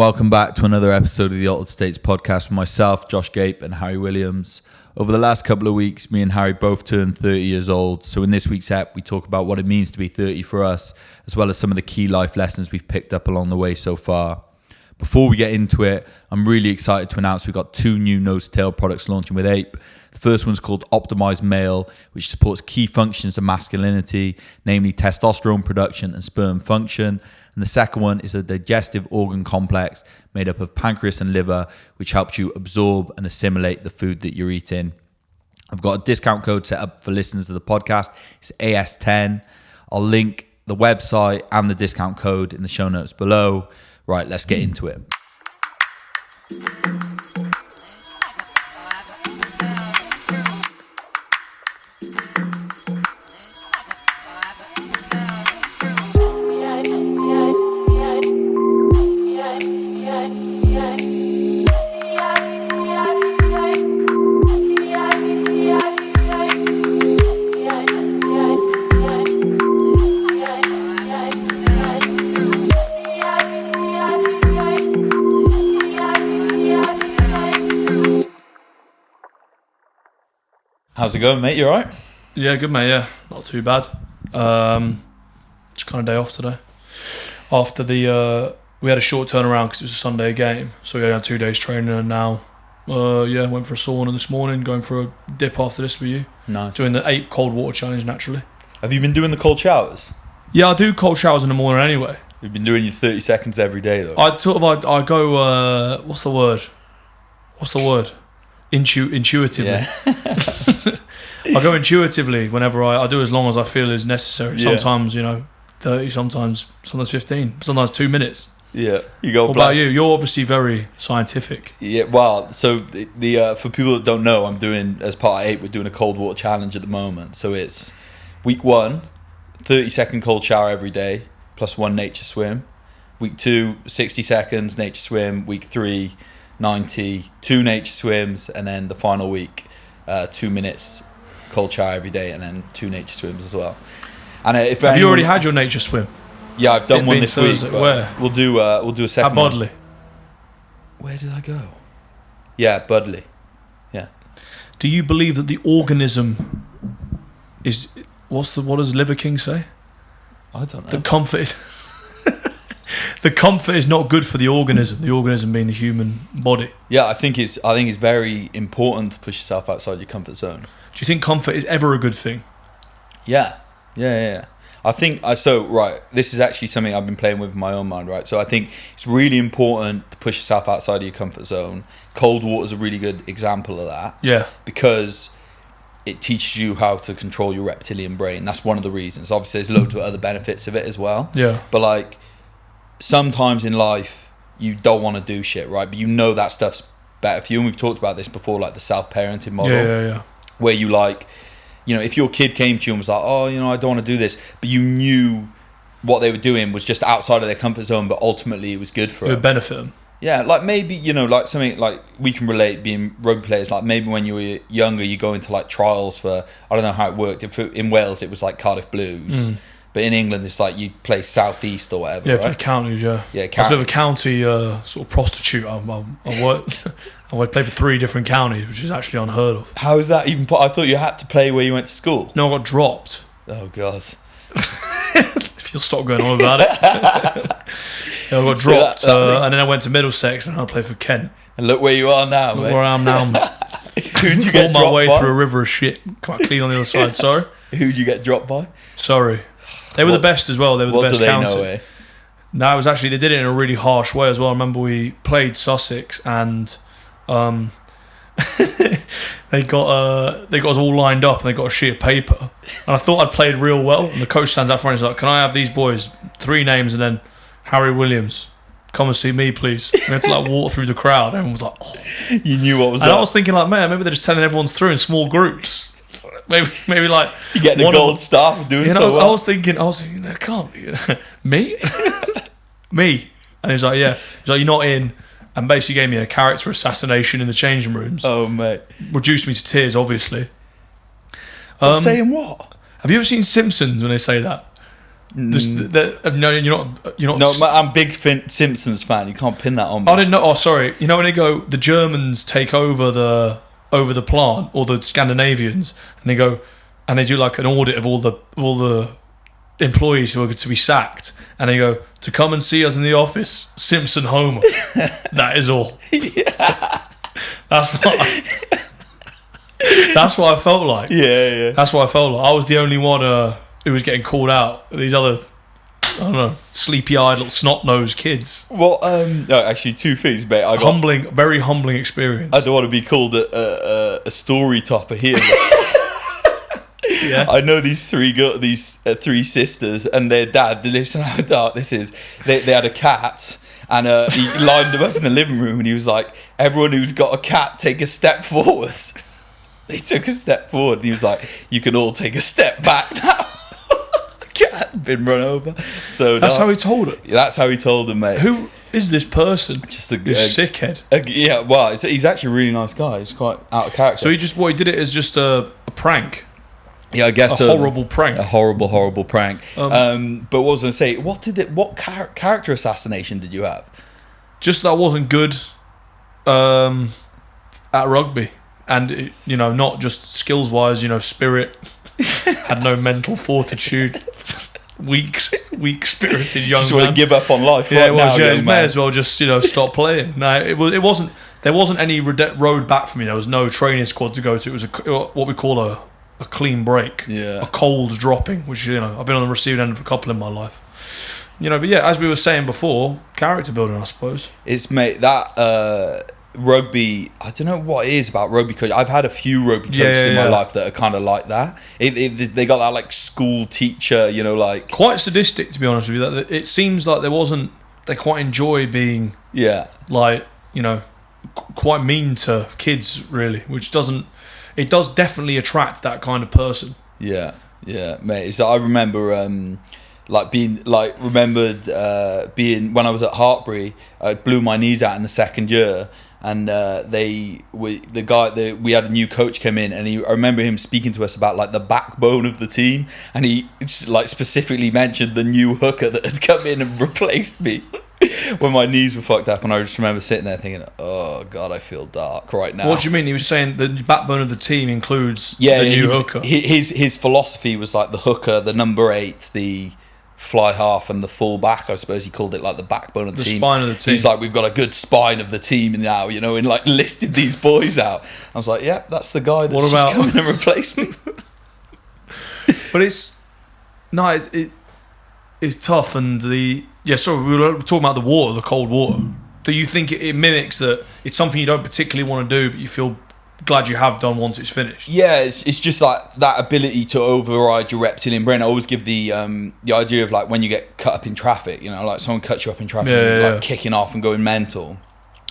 Welcome back to another episode of the Altered States podcast with myself, Josh Gape, and Harry Williams. Over the last couple of weeks, me and Harry both turned 30 years old. So in this week's ep, we talk about what it means to be 30 for us, as well as some of the key life lessons we've picked up along the way so far. Before we get into it, I'm really excited to announce we've got 2 new nose-to-tail products launching with APE. The first one's called Optimized Male, which supports key functions of masculinity, namely testosterone production and sperm function. And the second one is a digestive organ complex made up of pancreas and liver, which helps you absorb and assimilate the food that you're eating. I've got a discount code set up for listeners of the podcast. It's AS10. I'll link the website and the discount code in the show notes below. Right, let's get into it. How's it going, mate? You all right? Yeah, good, mate. Yeah, not too bad. Just kind of day off today. After we had a short turnaround because it was a Sunday game, so we had 2 days training, and now, went for a sauna this morning. Going for a dip after this with you. Nice. Doing the 8 cold water challenge naturally. Have you been doing the cold showers? Yeah, I do cold showers in the morning anyway. You've been doing your 30 seconds every day, though. I go. What's the word? Intuitively. Yeah. I go intuitively whenever I do as long as I feel is necessary. Yeah. Sometimes 30, sometimes 15, sometimes 2 minutes. Yeah, you go. What about you? You're obviously very scientific. Yeah, well, so the for people that don't know, I'm doing, as part of 8, we're doing a cold water challenge at the moment. So it's week 1, 30-second cold shower every day, plus 1 nature swim. Week 2, 60 seconds nature swim. Week 3, 90, 2 nature swims, and then the final week, 2 minutes cold shower every day, and then 2 nature swims as well. And have you already had your nature swim? Yeah, I've done one this Thursday. week. Where? We'll do a second. At Bodley. Where did I go? Yeah, Bodley. Yeah. Do you believe that the organism is what does Liver King say? I don't know. The comfort is not good for the organism. The organism being the human body. Yeah, I think it's very important to push yourself outside your comfort zone. Do you think comfort is ever a good thing? Yeah. I think this is actually something I've been playing with in my own mind, right? So I think it's really important to push yourself outside of your comfort zone. Cold water is a really good example of that. Yeah. Because it teaches you how to control your reptilian brain. That's one of the reasons. Obviously, there's loads of other benefits of it as well. Yeah. But sometimes in life, you don't want to do shit, right? But you know that stuff's better for you. And we've talked about this before, like the self-parenting model. Yeah. Where you if your kid came to you and was like, oh, I don't want to do this, but you knew what they were doing was just outside of their comfort zone, but ultimately it was good for them. It would benefit them. Yeah, maybe, something like we can relate being rugby players, like maybe when you were younger, you go into trials for, I don't know how it worked. In Wales, it was Cardiff Blues. But in England, it's you play South East or whatever. Yeah, right? play counties, yeah. Yeah, I was a bit of a county sort of prostitute. I played for 3 different counties, which is actually unheard of. How is that even? I thought you had to play where you went to school. No, I got dropped. Oh, God. If you'll stop going on about it. I got dropped, and then I went to Middlesex, and I played for Kent. And look where you are now, mate. Where I am now, mate. Who'd you get dropped by? my way through a river of shit. Quite clean on the other side, sorry. Who'd you get dropped by? Sorry. They were the best as well. They were the best county. What do they know, No, it was actually, they did it in a really harsh way as well. I remember we played Sussex, and they got us all lined up, and they got a sheet of paper. And I thought I'd played real well. And the coach stands out front and he's like, can I have these boys? 3 names, and then Harry Williams. Come and see me, please. And I had to walk through the crowd. Everyone was like, oh. You knew what was and up. I was thinking man, maybe they're just telling everyone's through in small groups. Maybe you get the gold star for doing so well. I was thinking, that can't be me. Me. And he's like, yeah. He's like, you're not in. And basically gave me a character assassination in the changing rooms. Oh, mate. Reduced me to tears, obviously. Saying what? Have you ever seen Simpsons when they say that? No, you're not. No, I'm a big Simpsons fan. You can't pin that on me. I didn't know. Oh, sorry. You know when they go, the Germans take over the plant, or the Scandinavians, and they go, and they do like an audit of all the employees who are to be sacked, and they go, to come and see us in the office, Simpson Homer. That is all. Yeah. That's what I felt like. Yeah. That's what I felt like. I was the only one who was getting called out. These other, I don't know, sleepy-eyed little snot-nosed kids. Well, no, actually, two things, mate. Very humbling experience. I don't want to be called a story topper here. Yeah. I know these three sisters and their dad. Listen how dark this is. They had a cat, and he lined them up in the living room, and he was like, "Everyone who's got a cat, take a step forward." They took a step forward, and he was like, "You can all take a step back now." The cat had been run over. So that's how he told it. Yeah, that's how he told them, mate. Who is this person? Just a sickhead. Yeah, well, he's actually a really nice guy. He's quite out of character. So he did it as just a prank. Yeah, I guess a horrible prank. A horrible prank. But what was I going to say? What character assassination did you have? Just that I wasn't good at rugby, and not just skills wise. Spirit, had no mental fortitude. Weak spirited young just man. Want to give up on life. Yeah, right now, you may as well just stop playing. No, it wasn't. There wasn't any road back for me. There was no training squad to go to. It was what we call a clean break, a cold dropping, which I've been on the receiving end of a couple in my life. But yeah, as we were saying before, character building, I suppose. It's that rugby. I don't know what it is about rugby coach. I've had a few rugby coaches in my life that are kind of like that. They got that like school teacher, like quite sadistic, to be honest with you. That it seems like they quite enjoy being like quite mean to kids, really, which doesn't. It does definitely attract that kind of person. Yeah, mate. So I remember, being when I was at Hartbury, I blew my knees out in the second year, and we had a new coach come in, and I remember him speaking to us about like the backbone of the team, and he like specifically mentioned the new hooker that had come in and replaced me. When my knees were fucked up, and I just remember sitting there thinking, "Oh God, I feel dark right now." What do you mean? He was saying the backbone of the team includes the new hooker. His philosophy was like the hooker, the number 8, the fly half, and the full back. I suppose he called it like the backbone of the team. The spine of the team. He's like, we've got a good spine of the team now, and like listed these boys out. I was like, yeah, that's the guy that's just coming and replaced me. But it's tough, and we were talking about the water, the cold water. Do you think it mimics that it's something you don't particularly want to do, but you feel glad you have done once it's finished? Yeah, it's just like that ability to override your reptilian brain. I always give the idea of like when you get cut up in traffic, like someone cuts you up in traffic, and you're like kicking off and going mental.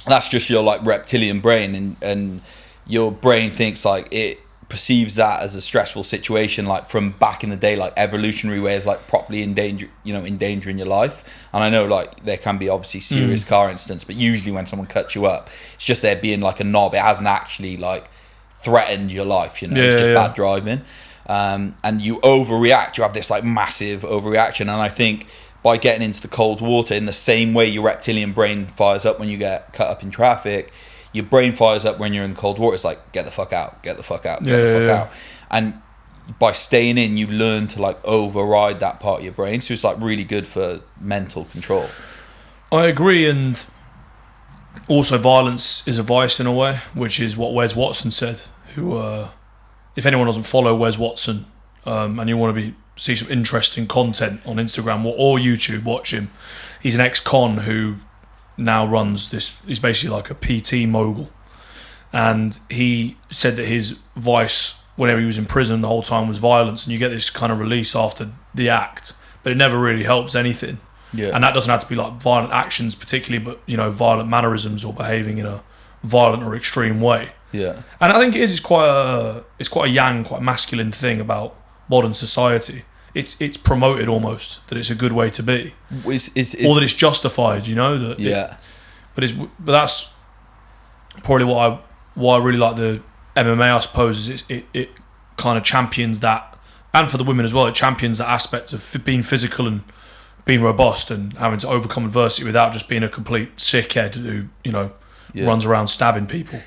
That's just your like reptilian brain, and your brain thinks like it perceives that as a stressful situation, like from back in the day, like evolutionary ways, like properly endangering your life. And I know like there can be obviously serious car incidents, but usually when someone cuts you up, it's just there being like a knob. It hasn't actually like threatened your life, it's just bad driving. And you overreact. You have this like massive overreaction, and I think by getting into the cold water, in the same way your reptilian brain fires up when you get cut up in traffic, your brain fires up when you're in cold water. It's like, get the fuck out, get the fuck out, get the fuck out. And by staying in, you learn to like override that part of your brain. So it's like really good for mental control. I agree. And also violence is a vice in a way, which is what Wes Watson said, who, if anyone doesn't follow Wes Watson, and you want to see some interesting content on Instagram or YouTube, watch him. He's an ex-con who now runs this. He's basically like a PT mogul, and he said that his vice whenever he was in prison the whole time was violence, and you get this kind of release after the act, but it never really helps anything. And that doesn't have to be like violent actions particularly, but violent mannerisms or behaving in a violent or extreme way. And I think it's quite a yang, quite masculine thing about modern society. It's promoted almost that it's a good way to be, or that it's justified. But that's probably why I really like the MMA. I suppose is it kind of champions that and for the women as well, it champions that aspect of being physical and being robust and having to overcome adversity without just being a complete sickhead who, you know, runs around stabbing people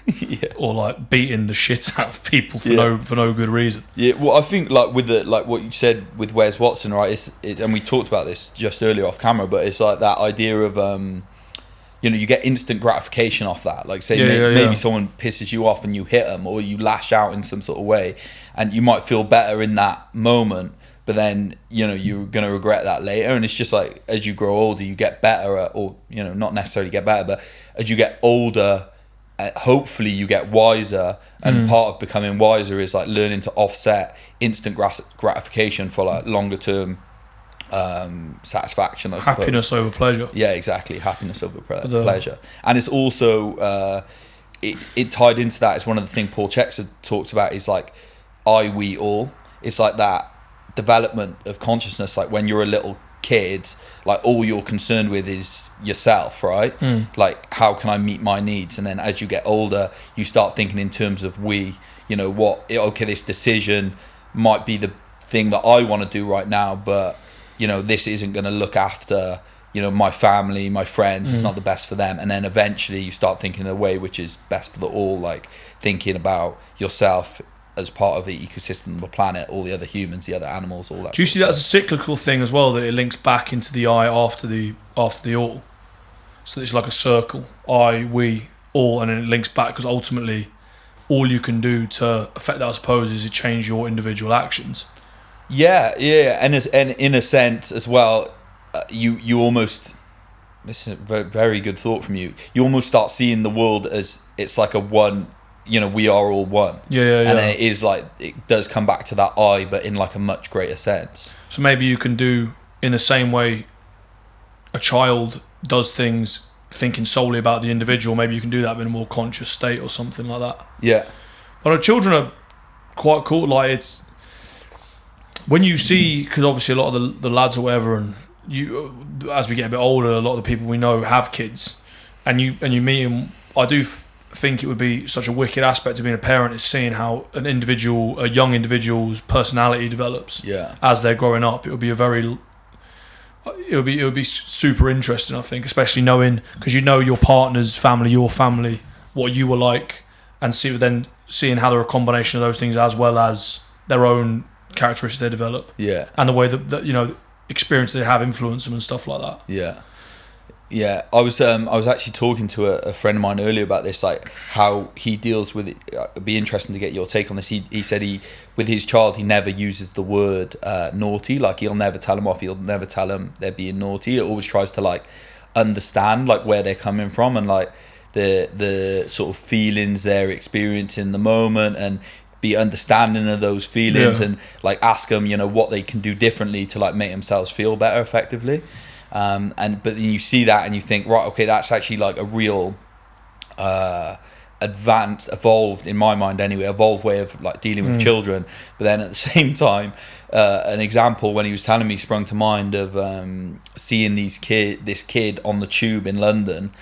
or like beating the shit out of people for no good reason. Yeah, well, I think like with the like what you said with Wes Watson, right? And we talked about this just earlier off camera, but it's like that idea of you know, you get instant gratification off that. Like, say maybe someone pisses you off and you hit them, or you lash out in some sort of way, and you might feel better in that moment. But then, you know, you're going to regret that later. And it's just like, as you grow older, you get better at, or, you know, not necessarily get better, but as you get older, hopefully you get wiser. And part of becoming wiser is like learning to offset instant gratification for like longer term satisfaction, I suppose. Happiness over pleasure. Yeah, exactly. Happiness over pleasure. And it's also, it tied into that is one of the things Paul Chek talks about is like, we, all. It's like that development of consciousness, like when you're a little kid, like all you're concerned with is yourself, right? Like, how can I meet my needs? And then as you get older, you start thinking in terms of we, you know, this decision might be the thing that I want to do right now, but, you know, this isn't going to look after, you know, my family, my friends. It's not the best for them. And then eventually you start thinking in a way which is best for the all, like thinking about yourself as part of the ecosystem of the planet, all the other humans, the other animals, all that. Do you see that as a cyclical thing as well, that it links back into the I after the all? So it's like a circle, I, we, all, and then it links back, because ultimately all you can do to affect that, I suppose, is to change your individual actions. Yeah, and in a sense as well, you almost, this is a very, very good thought from you, you almost start seeing the world as it's like a one, you know, we are all one. And then it is like, it does come back to that I, but in like a much greater sense. So maybe you can do, in the same way a child does things thinking solely about the individual, maybe you can do that in a more conscious state or something like that. Yeah. But our children are quite cool. Like, it's, when you see, because obviously a lot of the lads or whatever, and you, as we get a bit older, a lot of the people we know have kids, and you meet them, I do think it would be such a wicked aspect of being a parent is seeing how a young individual's personality develops as they're growing up. It would be super interesting, I think, especially knowing, because you know your partner's family, your family, what you were like, and seeing how they're a combination of those things as well as their own characteristics they develop, and the way that you know, experience they have influence them and stuff like that. I was actually talking to a friend of mine earlier about this, like how he deals with it. It'd be interesting to get your take on this. He said with his child, he never uses the word naughty. Like, he'll never tell them off. He'll never tell them they're being naughty. He always tries to like understand like where they're coming from and like the sort of feelings they're experiencing in the moment, and be understanding of those feelings, and like ask them, you know, what they can do differently to like make themselves feel better effectively. But then you see that and you think, right, okay, that's actually like a real evolved, in my mind anyway, evolved way of like dealing with children. But then at the same time, an example when he was telling me sprung to mind of seeing this kid on the tube in London,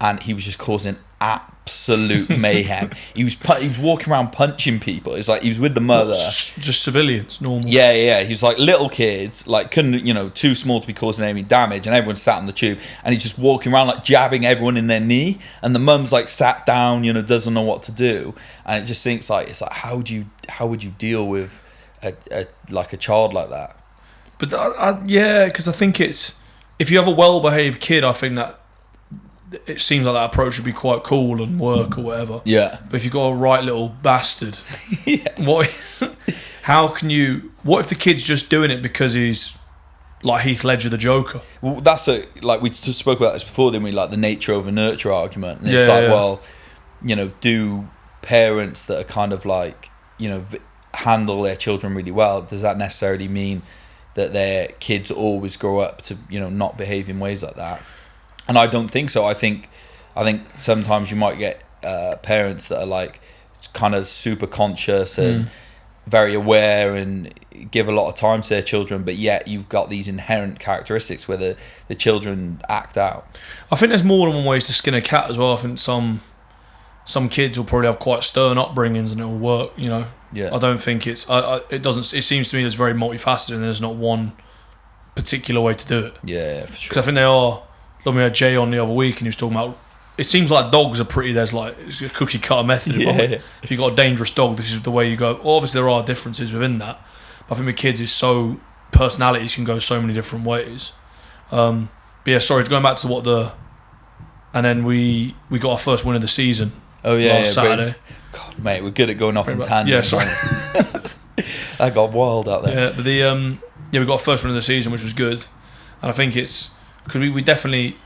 and he was just causing absolute mayhem. He was walking around punching people. It's like he was with the mother. Just civilians, normal. Yeah. He was like little kids, like couldn't, you know, too small to be causing any damage, and everyone sat on the tube, and he's just walking around like jabbing everyone in their knee, and the mum's like sat down, you know, doesn't know what to do, and it just thinks like, it's like, how would you deal with a child like that? But because I think it's, if you have a well-behaved kid, I think that it seems like that approach would be quite cool and work or whatever. Yeah. But if you've got a right little bastard, what if the kid's just doing it because he's like Heath Ledger the Joker? Well, that's like we spoke about this before, didn't we? Like the nature over nurture argument. And it's well, you know, do parents that are kind of like, you know, handle their children really well, does that necessarily mean that their kids always grow up to, you know, not behave in ways like that? And I don't think so. I think sometimes you might get parents that are like kind of super conscious and very aware and give a lot of time to their children, but yet you've got these inherent characteristics where the children act out. I think there's more than one ways to skin a cat as well. I think some kids will probably have quite stern upbringings and it will work, you know, Yeah. I don't think it's. It doesn't. It seems to me it's very multifaceted, and there's not one particular way to do it. Yeah, for sure. Because I think they are. Like we had Jay on the other week, and he was talking about. It seems like dogs are pretty. There's like it's a cookie cutter method. Yeah. If you've got a dangerous dog, this is the way you go. Obviously, there are differences within that. But I think with kids, it's so personalities can go so many different ways. But yeah, sorry, going back to what the. And then we got our first win of the season. Oh yeah, last Saturday. God, mate, we're good at going off in tangents. Yeah, sorry. That got wild out there. Yeah, but we got our first win of the season, which was good. And I think it's because we definitely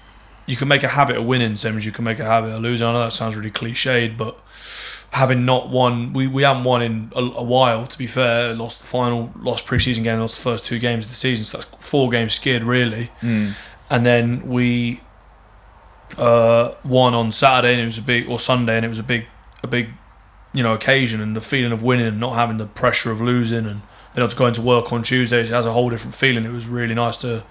you can make a habit of winning, same as you can make a habit of losing. I know that sounds really cliched, but having not won, we haven't won in a while. To be fair, lost the final, lost pre-season game, lost the first 2 games of the season, so that's 4 games skid really. And then we won on Saturday, and it was Sunday, and it was a big occasion, and the feeling of winning and not having the pressure of losing, and being able to go into work on Tuesday, it has a whole different feeling. It was really nice to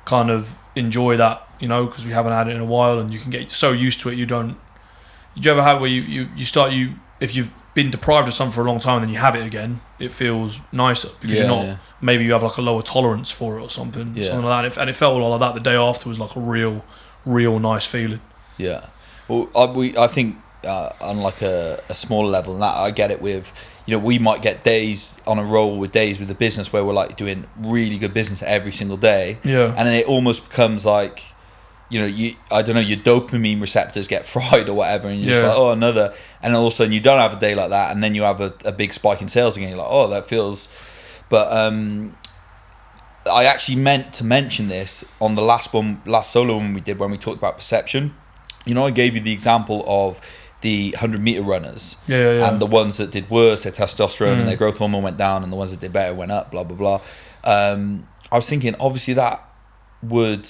kind of enjoy that, because we haven't had it in a while, and you can get so used to it. Did you ever have where if you've been deprived of something for a long time and then you have it again, it feels nicer because you're not. Maybe you have like a lower tolerance for it or something like that. And it felt like that. The day after was like a real nice feeling. Yeah. Well, I think on like a smaller level, and that I get it with, we might get days on a roll with the business where we're like doing really good business every single day. Yeah. And then it almost becomes like, I don't know, your dopamine receptors get fried or whatever, and you're just like, oh, another. And then all of a sudden you don't have a day like that, and then you have a big spike in sales again. You're like, oh, that feels. But I actually meant to mention this on the last solo one we did when we talked about perception. I gave you the example of the 100-meter runners, and the ones that did worse, their testosterone and their growth hormone went down, and the ones that did better went up, blah blah blah. I was thinking, obviously that would,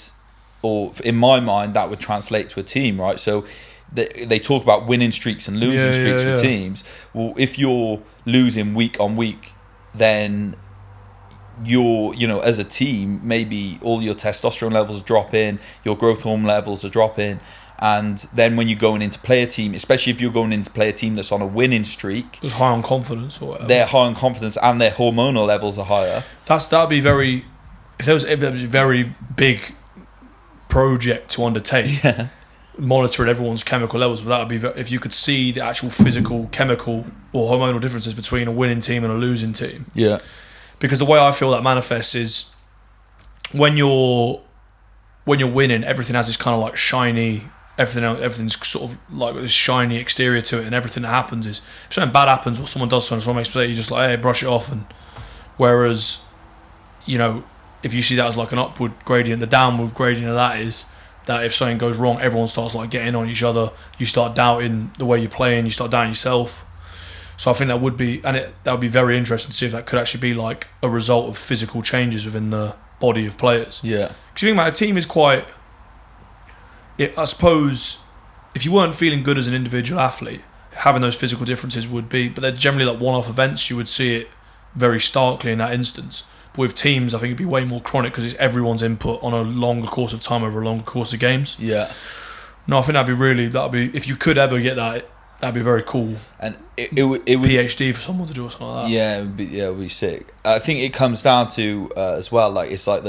or in my mind, that would translate to a team, right? So they talk about winning streaks and losing streaks with teams. Well, if you're losing week on week, then you're, as a team, maybe all your testosterone levels drop in, your growth hormone levels are dropping, and then when you're going into play a team, especially if you're going into play a team that's on a winning streak, it's high on confidence or whatever. They're high on confidence and their hormonal levels are higher. That'd be very. If there was a very big project to undertake, monitoring everyone's chemical levels, but that would be if you could see the actual physical, chemical, or hormonal differences between a winning team and a losing team. Yeah. Because the way I feel that manifests is when you're winning, everything has this kind of like shiny. Everything's sort of like this shiny exterior to it, and everything that happens is if something bad happens or someone does something, someone makes a mistake, you just like, hey, brush it off. And whereas, if you see that as like an upward gradient, the downward gradient of that is that if something goes wrong, everyone starts like getting on each other. You start doubting the way you're playing. You start doubting yourself. So I think that would be, that would be very interesting to see if that could actually be like a result of physical changes within the body of players. Yeah. Because you think about a team is quite. I suppose if you weren't feeling good as an individual athlete, having those physical differences would be, but they're generally like one-off events. You would see it very starkly in that instance. But with teams, I think it'd be way more chronic because it's everyone's input on a longer course of time over a longer course of games. Yeah. No, I think that'd be if you could ever get that, that'd be very cool. And it would PhD for someone to do or something like that. Yeah, it would be sick. I think it comes down to as well, like it's like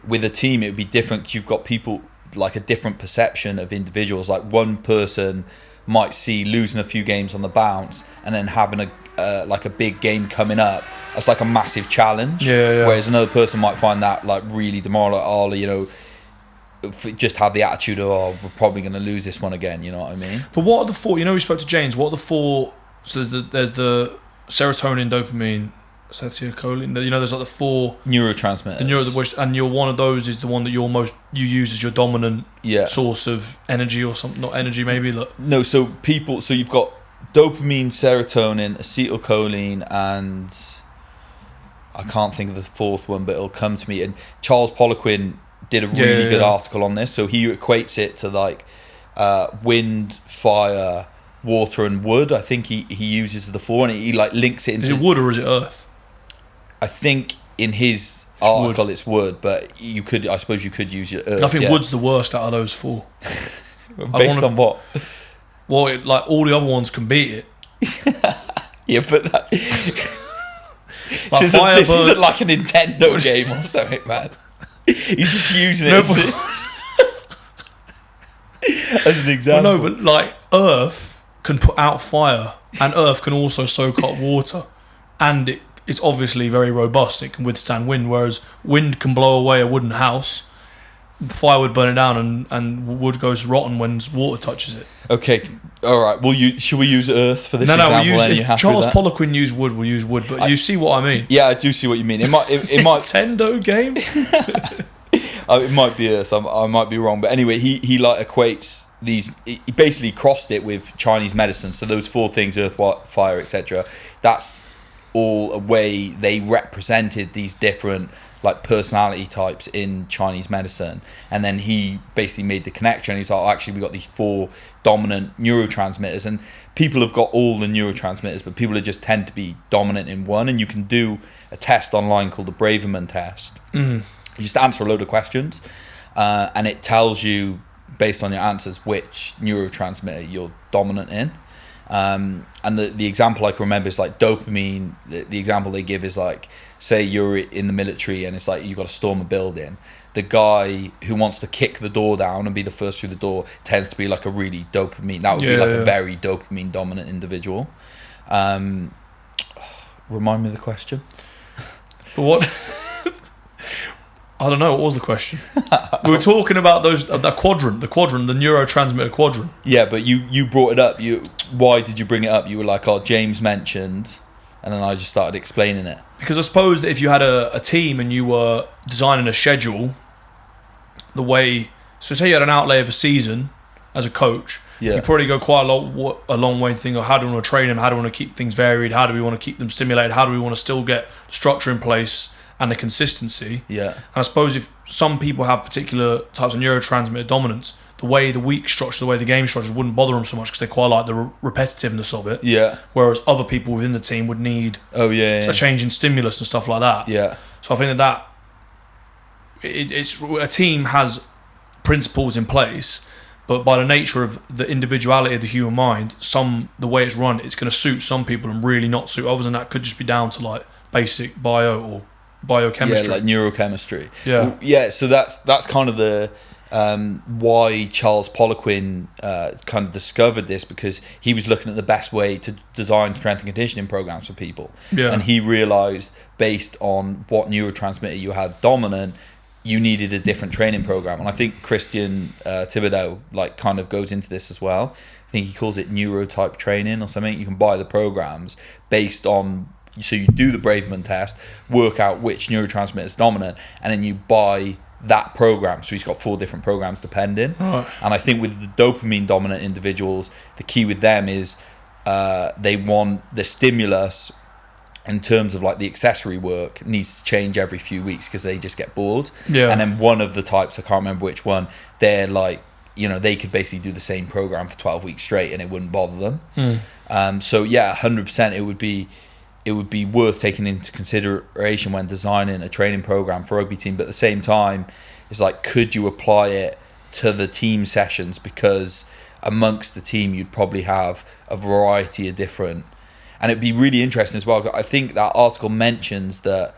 with a team, it would be different because you've got people like a different perception of individuals. Like one person might see losing a few games on the bounce and then having a big game coming up as like a massive challenge. Yeah. Whereas another person might find that like really demoralizing. Just have the attitude of, oh, we're probably going to lose this one again. You know what I mean? But what are the 4? We spoke to James. What are the 4? So there's the serotonin, dopamine, acetylcholine. There's like the 4 neurotransmitters. And you're one of those is the one that you use as your dominant source of energy or something. Not energy, maybe. No, so you've got dopamine, serotonin, acetylcholine, and I can't think of the 4th one, but it'll come to me. And Charles Poliquin did a really good article on this. So he equates it to like wind, fire, water, and wood. I think he uses the 4, and he like links it into. Is it wood or is it earth? I think in his article it's wood, but I suppose you could use your earth. I think wood's the worst out of those 4. Based on what? Well, like all the other ones can beat it. Yeah, but that... Like this isn't like a Nintendo game or something, man. He's just using it as an example. Well, no, but like Earth can put out fire, and Earth can also soak up water, and it's obviously very robust. It can withstand wind, whereas wind can blow away a wooden house, fire would burn it down, and wood goes rotten when water touches it. Okay, all right. Should we use Earth for this No, example? if Charles Poliquin used wood, we'll use wood. But you see what I mean? Yeah, I do see what you mean. It might Nintendo game. It might be Earth. I might be wrong, but anyway, he like equates these. He basically crossed it with Chinese medicine. So those 4 things: earth, fire, etc. That's all a way they represented these different like personality types in Chinese medicine. And then he basically made the connection. He's like, oh, actually, we got these 4 dominant neurotransmitters, and people have got all the neurotransmitters, but people just tend to be dominant in one. And you can do a test online called the Braverman test. You just answer a load of questions, and it tells you based on your answers which neurotransmitter you're dominant in. And the example I can remember is like dopamine. The example they give is like, say you're in the military and it's like you've got to storm a building. The guy who wants to kick the door down and be the first through the door tends to be like a really dopamine. That would be like a very dopamine dominant individual. Remind me of the question. But what? I don't know. What was the question? We were talking about the quadrant, the neurotransmitter quadrant. Yeah, but you brought it up. Why did you bring it up? You were like, oh, James mentioned, and then I just started explaining it. Because I suppose that if you had a team and you were designing a schedule, so say you had an outlay of a season as a coach, you probably go quite a long way to think of how do we want to train them, how do we want to keep things varied, how do we want to keep them stimulated, how do we want to still get structure in place and the consistency. Yeah. And I suppose if some people have particular types of neurotransmitter dominance, the way the week structure, the way the game structures wouldn't bother them so much because they quite like the repetitiveness of it. Yeah. Whereas other people within the team would need a change in stimulus and stuff like that. Yeah. So I think that it's a team has principles in place, but by the nature of the individuality of the human mind, the way it's run, it's going to suit some people and really not suit others, and that could just be down to like basic bio or biochemistry. Yeah, like neurochemistry. Yeah. Well, yeah, so that's kind of the why Charles Poliquin kind of discovered this, because he was looking at the best way to design strength and conditioning programs for people. Yeah. And he realized based on what neurotransmitter you had dominant, you needed a different training program. And I think Christian Thibodeau like kind of goes into this as well. I think he calls it neurotype training or something. You can buy the programs based on, so you do the Braverman test, work out which neurotransmitter is dominant, and then you buy that program. So he's got 4 different programs depending. Right. And I think with the dopamine dominant individuals, the key with them is they want the stimulus in terms of like the accessory work needs to change every few weeks because they just get bored. Yeah. And then one of the types, I can't remember which one, they're like, they could basically do the same program for 12 weeks straight and it wouldn't bother them. So yeah, 100% it would be worth taking into consideration when designing a training program for a rugby team. But at the same time, it's like, could you apply it to the team sessions? Because amongst the team, you'd probably have a variety of different, and it'd be really interesting as well. I think that article mentions that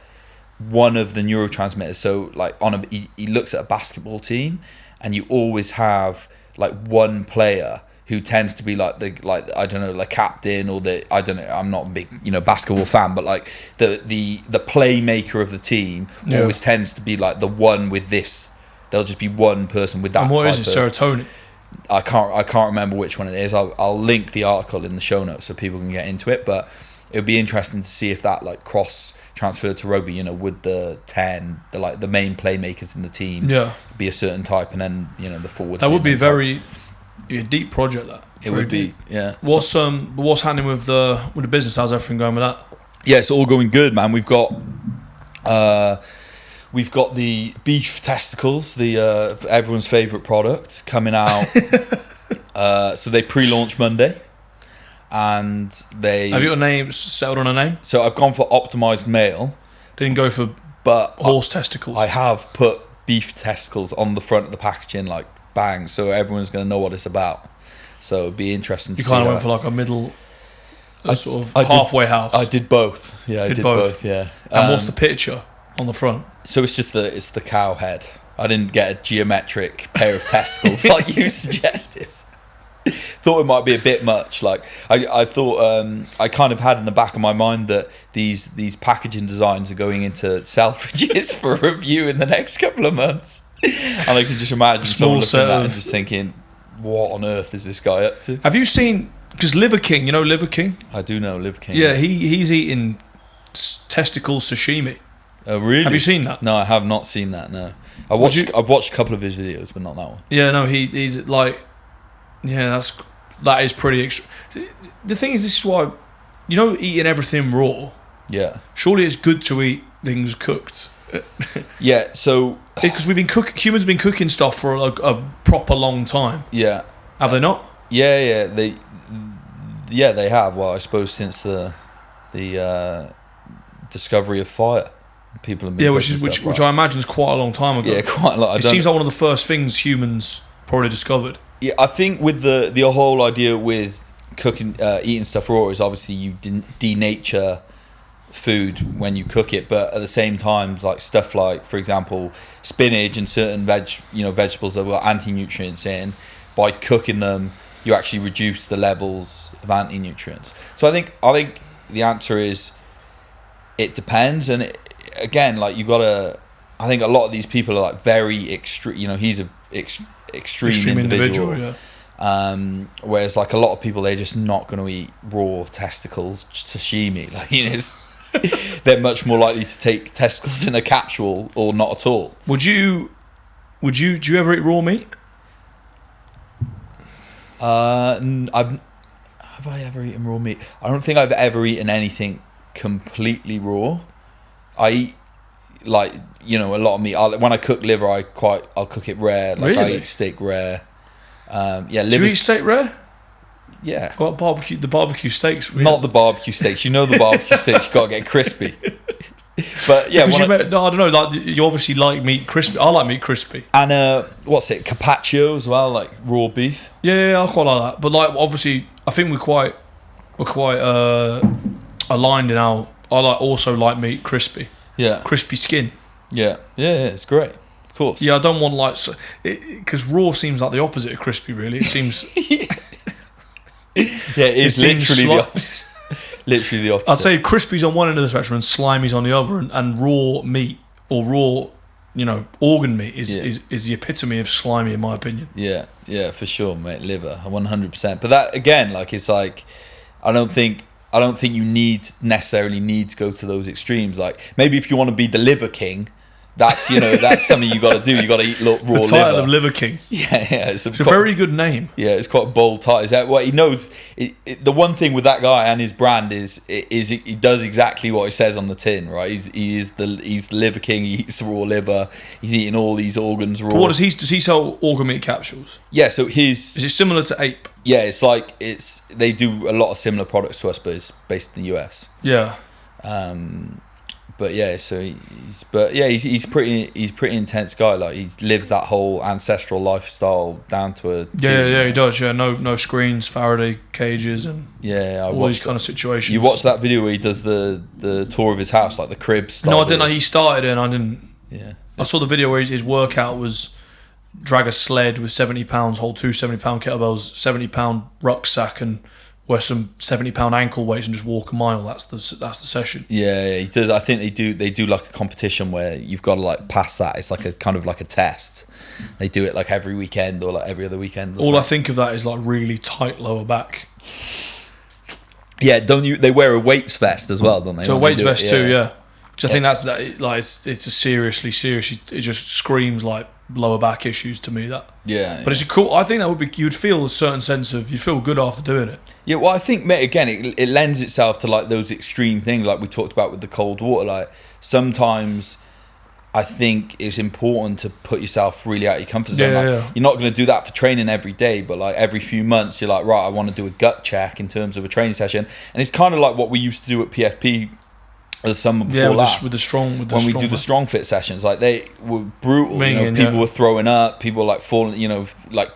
one of the neurotransmitters, so like he looks at a basketball team, and you always have like one player who tends to be like the captain or I'm not a big basketball fan, but like the playmaker of the team always tends to be like the one with this. There'll just be one person with that. And what type is it? Serotonin. I can't remember which one it is. I'll link the article in the show notes so people can get into it. But it would be interesting to see if that like cross transferred to rugby. Would the 10, the main playmakers in the team, be a certain type, and then the forward. That would be a deep project. That it would be. Yeah. What's happening with the business? How's everything going with that? Yeah, it's all going good, man. We've got the beef testicles, the everyone's favourite product, coming out. So they pre-launched Monday, and they have you got names settled on a name? So I've gone for optimised male. Didn't go for horse testicles. I have put beef testicles on the front of the packaging, like bang, so everyone's going to know what it's about. So it'd be interesting. You kind of went for like a middle sort of halfway house? I did both. Yeah, I did both. Yeah. And what's the picture on the front? So it's just it's the cow head. I didn't get a geometric pair of testicles like you suggested. Thought it might be a bit much. Like I thought I kind of had in the back of my mind that these packaging designs are going into Selfridges for review in the next couple of months, and I can just imagine someone looking at that and just thinking, "What on earth is this guy up to?" Have you seen? Because Liver King, you know Liver King? I do know Liver King. Yeah, he's eating testicle sashimi. Oh really? Have you seen that? No, I have not seen that. No, I've watched a couple of his videos, but not that one. Yeah, no, he's like. Yeah, that is pretty extra. The thing is, this is why, eating everything raw. Yeah. Surely it's good to eat things cooked. Yeah. So because humans have been cooking stuff for a proper long time. Yeah. Have they not? Yeah. They have. Well, I suppose since the discovery of fire, people have been which I imagine is quite a long time ago. Yeah, quite a lot. It seems like one of the first things humans probably discovered. Yeah, I think with the whole idea with cooking, eating stuff raw is obviously you denature food when you cook it, but at the same time, like stuff like, for example, spinach and certain vegetables that have got anti-nutrients in, by cooking them, you actually reduce the levels of anti-nutrients. So I think the answer is it depends, and again, like you gotta. I think a lot of these people are like very extreme. He's a extreme individual. Yeah. Whereas like a lot of people, they're just not going to eat raw testicles, sashimi. Like they're much more likely to take testicles in a capsule or not at all. Do you ever eat raw meat? Have I ever eaten raw meat? I don't think I've ever eaten anything completely raw. I eat a lot of meat. When I cook liver, I'll cook it rare. Like really? I eat steak rare. Yeah, liver. Do you eat steak rare? Yeah. What barbecue? The barbecue steaks. Not the barbecue steaks. The barbecue steaks. You gotta get crispy. But yeah, I don't know. Like you obviously like meat crispy. I like meat crispy. And what's it? Carpaccio as well, like raw beef. Yeah, I quite like that. But like obviously, I think we're quite aligned in our. I also like meat crispy. Yeah. Crispy skin. Yeah, it's great. Of course. Yeah, I don't want because raw seems like the opposite of crispy. Really, it seems. Yeah, it's literally the opposite. I'd say crispy's on one end of the spectrum and slimy's on the other, and raw meat or raw, organ meat is the epitome of slimy in my opinion. Yeah, for sure, mate. Liver, 100%. But that again, it's like, I don't think you necessarily need to go to those extremes. Like maybe if you want to be the liver king, that's that's something you got to do. You got to eat raw liver. The title of Liver King. Yeah. It's a very good name. Yeah, it's quite a bold title. Is that what he knows? The one thing with that guy and his brand is he does exactly what he says on the tin, right? He's the Liver King. He eats raw liver. He's eating all these organs raw. But what does he sell? Organ meat capsules. Yeah. So is it similar to APE? Yeah, they do a lot of similar products to us, but it's based in the US. Yeah. But yeah, so he's pretty intense guy. Like he lives that whole ancestral lifestyle down to a T. Yeah, he does. Yeah, no screens, Faraday cages, and all these kind of situations. You watched that video where he does the tour of his house, like the crib style. No, I didn't. He started it, and I didn't. Yeah, I saw the video where his workout was drag a sled with 70 pounds, hold two 70-pound kettlebells, 70-pound rucksack, and wear some 70-pound ankle weights and just walk a mile. That's the session. Yeah, he does. I think they do like a competition where you've got to like pass that. It's like a kind of like a test. They do it like every weekend or like every other weekend. All I think of that is like really tight lower back. Yeah, they wear a weights vest as well, don't they? So a weights vest too, yeah. Because I think that's that. Like it's a seriously. It just screams like lower back issues to me. That. Yeah. But it's a cool. I think that would be. You'd feel a certain sense of. You'd feel good after doing it. Yeah, well, I think, mate, again, it lends itself to like those extreme things, like we talked about with the cold water. Like sometimes, I think it's important to put yourself really out of your comfort zone. You're not going to do that for training every day, but like every few months, you're like, right, I want to do a gut check in terms of a training session, and it's kind of like what we used to do at PFP the summer before last. With the when we do the Strongfit sessions, like they were brutal. People were throwing up, people were like falling, like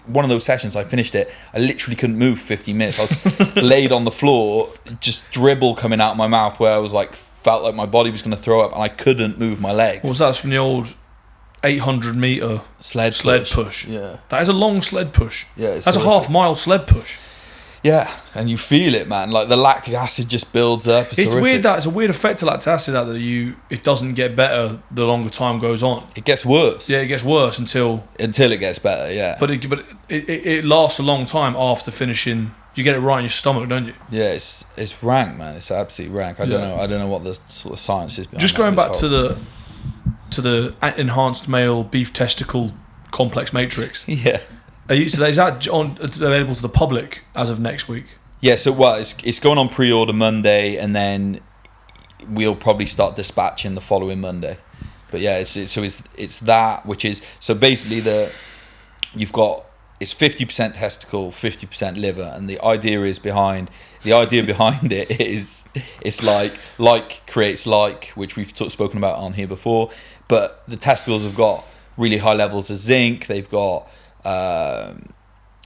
one of those sessions, I finished it, I literally couldn't move for 15 minutes. I was laid on the floor, just dribble coming out of my mouth, where I was like, felt like my body was going to throw up, and I couldn't move my legs. What was that from the old 800 meter sled push? Yeah, that is a long sled push. Yeah, that's a half-mile sled push. Yeah, and you feel it, man. Like the lactic acid just builds up. It's weird that it's a weird effect of lactic acid that it doesn't get better the longer time goes on. It gets worse. Yeah, it gets worse until it gets better. Yeah, but it lasts a long time after finishing. You get it right in your stomach, don't you? Yeah, it's rank, man. It's absolutely rank. I don't know what the sort of science is behind Just going back to the enhanced male beef testicle complex matrix. Yeah. Is that available to the public as of next week? Yeah, so it's going on pre-order Monday, and then we'll probably start dispatching the following Monday. But yeah, it's that, which is, so basically it's 50% testicle, 50% liver, and the idea behind it is it's like creates like, which we've spoken about on here before. But the testicles have got really high levels of zinc. They've got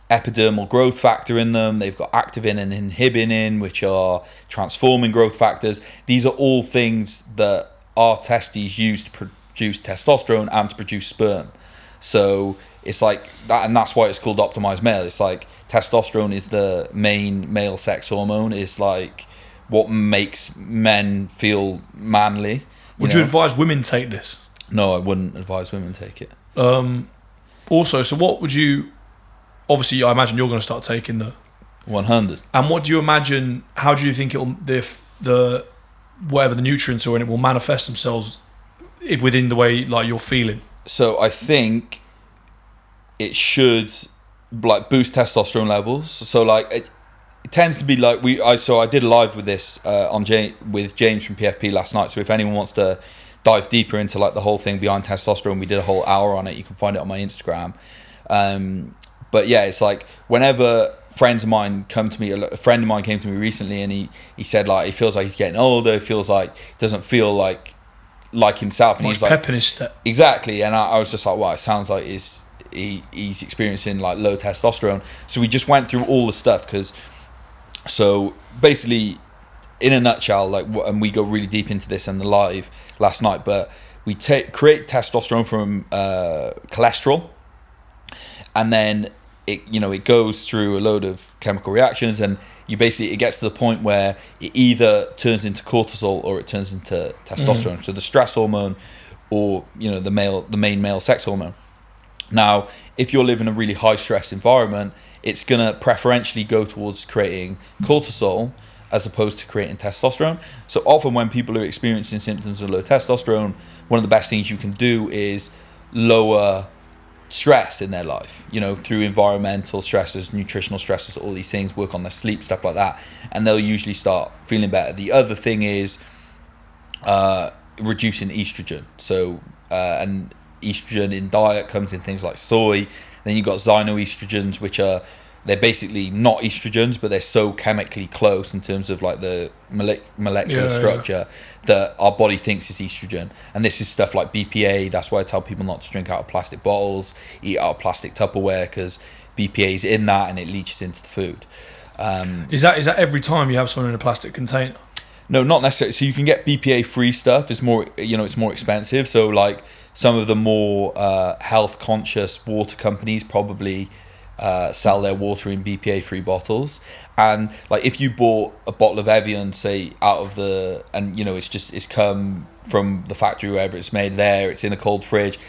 epidermal growth factor in them. They've got activin and inhibin which are transforming growth factors. These are all things that our testes use to produce testosterone and to produce sperm. So it's like that, and that's why it's called optimized male. It's like testosterone is the main male sex hormone. It's like what makes men feel manly. Would you advise women take this? No, I wouldn't advise women take it. Also, so what would you... Obviously, I imagine you're going to start taking the 100. And what do you imagine? How do you think it'll the whatever the nutrients are in it will manifest themselves within the way like you're feeling? So I think it should like boost testosterone levels. So like it tends to be like I did a live with this with James from PFP last night. So if anyone wants to dive deeper into like the whole thing behind testosterone, we did a whole hour on it. You can find it on my Instagram. But yeah, it's like whenever friends of mine come to me, a friend of mine came to me recently, and he said like he feels like he's getting older. He feels like doesn't feel like himself, and he's like pep in his step. Exactly, and I was just like, wow, it sounds like he's experiencing like low testosterone. So we just went through all the stuff so basically, in a nutshell, like, and we go really deep into this in the live last night, but we create testosterone from cholesterol, and then it goes through a load of chemical reactions, and it gets to the point where it either turns into cortisol or it turns into testosterone. So the stress hormone, or the main male sex hormone. Now, if you're living in a really high stress environment, it's gonna preferentially go towards creating cortisol as opposed to creating testosterone. So often when people are experiencing symptoms of low testosterone, one of the best things you can do is lower stress in their life, through environmental stresses, nutritional stresses, all these things, work on their sleep, stuff like that, and they'll usually start feeling better. The other thing is reducing estrogen. So and estrogen in diet comes in things like soy. Then you've got xenoestrogens, which they're basically not estrogens, but they're so chemically close in terms of like the molecular structure that our body thinks is estrogen. And this is stuff like BPA. That's why I tell people not to drink out of plastic bottles, eat out of plastic Tupperware, because BPA is in that and it leaches into the food. Is that every time you have something in a plastic container? No, not necessarily. So you can get BPA free stuff. It's more, it's more expensive. So like some of the more health conscious water companies probably sell their water in BPA free bottles. And like if you bought a bottle of Evian, say it's come from the factory wherever it's made there, it's in a cold fridge,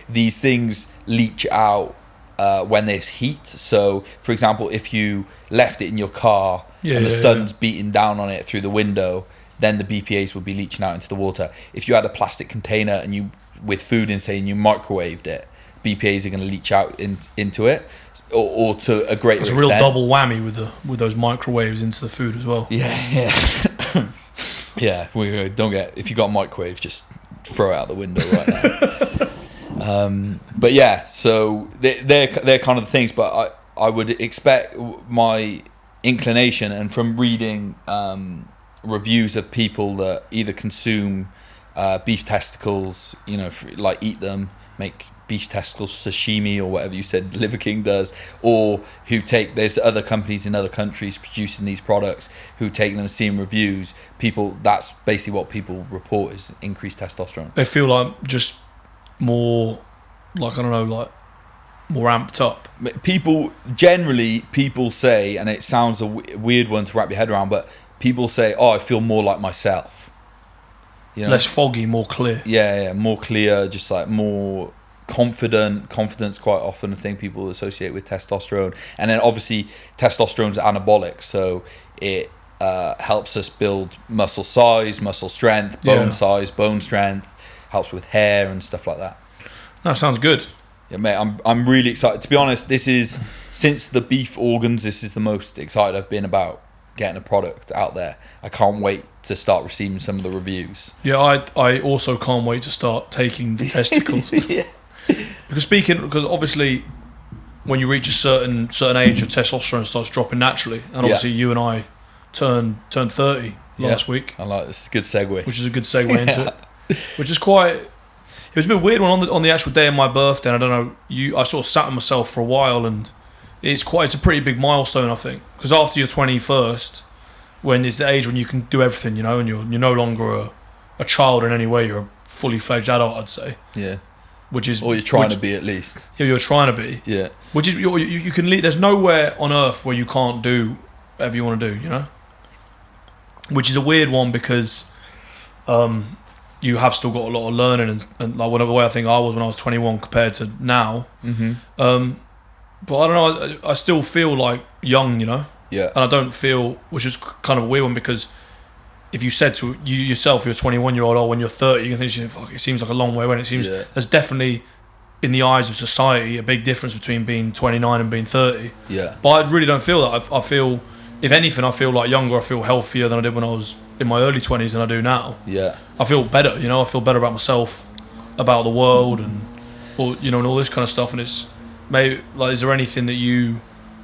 these things leach out when there's heat. So for example, if you left it in your car and the sun's beating down on it through the window, then the BPAs would be leaching out into the water. If you had a plastic container and you with food in, say, and you microwaved it, BPAs are going to leach out into it, or to a greater extent. It's a real double whammy with those microwaves into the food as well. Yeah. We don't get, if you got a microwave, just throw it out the window right now. But yeah, so they're kind of the things. But I would expect, my inclination, and from reading reviews of people that either consume beef testicles, like eat them, make beef testicles sashimi or whatever you said Liver King does, or who take, there's other companies in other countries producing these products who take them and see them reviews, people, that's basically what people report is increased testosterone. They feel like just more, like, I don't know, like more amped up. People say, and it sounds a weird one to wrap your head around, but people say, oh, I feel more like myself. You know? Less foggy, more clear. Yeah, more clear, just like more confident. Confidence quite often a thing people associate with testosterone. And then obviously testosterone's anabolic, so it helps us build muscle size, muscle strength, bone size, bone strength, helps with hair and stuff like that. That sounds good. Yeah, mate, I'm really excited. To be honest, this is, since the beef organs, this is the most excited I've been about getting a product out there. I can't wait to start receiving some of the reviews. Yeah, I also can't wait to start taking the testicles. Yeah. Because obviously when you reach a certain age, your testosterone starts dropping naturally. And obviously you and I turned 30 last week. I like this. Good segue. Which is a good segue into it. Which is quite... It was a bit weird when on the actual day of my birthday, and I don't know, I sort of sat with myself for a while, and it's a pretty big milestone, I think. Because after your 21st, when it's the age when you can do everything, you know, and you're no longer a child in any way, you're a fully fledged adult, I'd say. Yeah. Which is, or you're trying to be, at least. Yeah, you're trying to be. Yeah. Which is, you can lead. There's nowhere on earth where you can't do whatever you want to do, you know. Which is a weird one because, you have still got a lot of learning and like whatever way I think I was when I was 21 compared to now. Mm-hmm. But I don't know. I still feel like young, you know. Yeah. And I don't feel, which is kind of a weird one because if you said to you yourself, you're a 21-year-old, or when you're 30, you can think, fuck, it seems like a long way. When it seems there's definitely, in the eyes of society, a big difference between being 29 and being 30. Yeah. But I really don't feel that. I feel, if anything, I feel like younger. I feel healthier than I did when I was in my early 20s than I do now. Yeah. I feel better, you know. I feel better about myself, about the world, and and all this kind of stuff. And it's maybe like, is there anything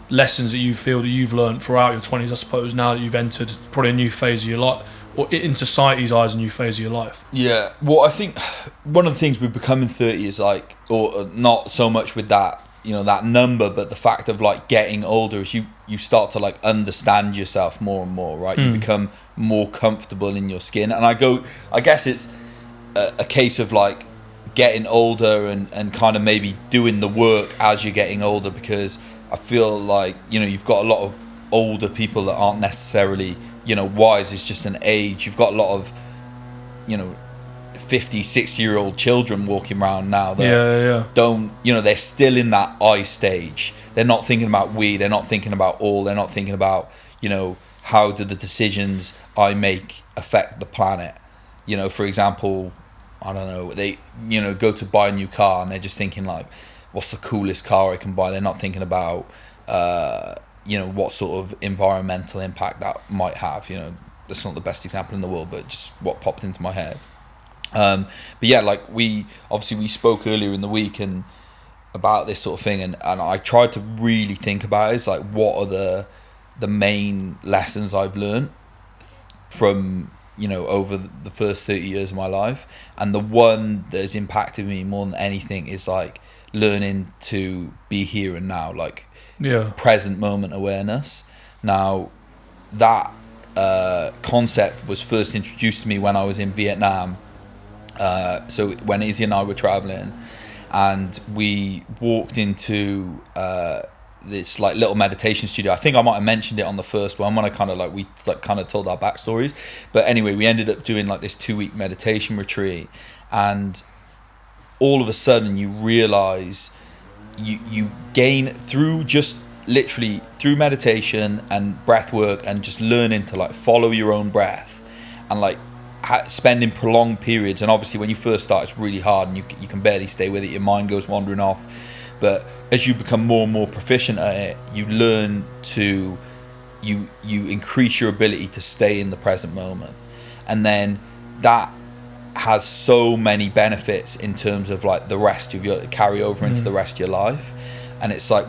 lessons that you feel that you've learned throughout your 20s? I suppose now that you've entered probably a new phase of your life, or in society's eyes, a new phase of your life. Yeah. Well, I think one of the things with becoming 30 is like, or not so much with that, you know, that number, but the fact of like getting older is you start to like understand yourself more and more, right? You become more comfortable in your skin. And I guess it's a case of like getting older and kind of maybe doing the work as you're getting older, because I feel like, you know, you've got a lot of older people that aren't necessarily, you know, wise. It's just an age. You've got a lot of, you know, 50, 60-year-old children walking around now that don't, you know, they're still in that I stage. They're not thinking about they're not thinking about they're not thinking about, you know, how do the decisions I make affect the planet? You know, for example, I don't know, they, you know, go to buy a new car and they're just thinking like, what's the coolest car I can buy? They're not thinking about, you know, what sort of environmental impact that might have. You know, that's not the best example in the world, but just what popped into my head. But yeah, like we spoke earlier in the week and about this sort of thing, and I tried to really think about it. It's like, what are the main lessons I've learned from, you know, over the first 30 years of my life, and the one that has impacted me more than anything is like learning to be here and now, like present moment awareness. Now that concept was first introduced to me when I was in Vietnam. So when Izzy and I were traveling, and we walked into this like little meditation studio. I think I might have mentioned it on the first one when I kind of like, we like kind of told our backstories. But anyway, we ended up doing like this 2-week meditation retreat, and all of a sudden you realize you gain through just literally through meditation and breath work and just learning to like follow your own breath and like spending prolonged periods. And obviously when you first start, it's really hard and you can barely stay with it. Your mind goes wandering off. But as you become more and more proficient at it, you learn to you increase your ability to stay in the present moment. And then that has so many benefits in terms of like the rest of your carry over into the rest of your life. And it's like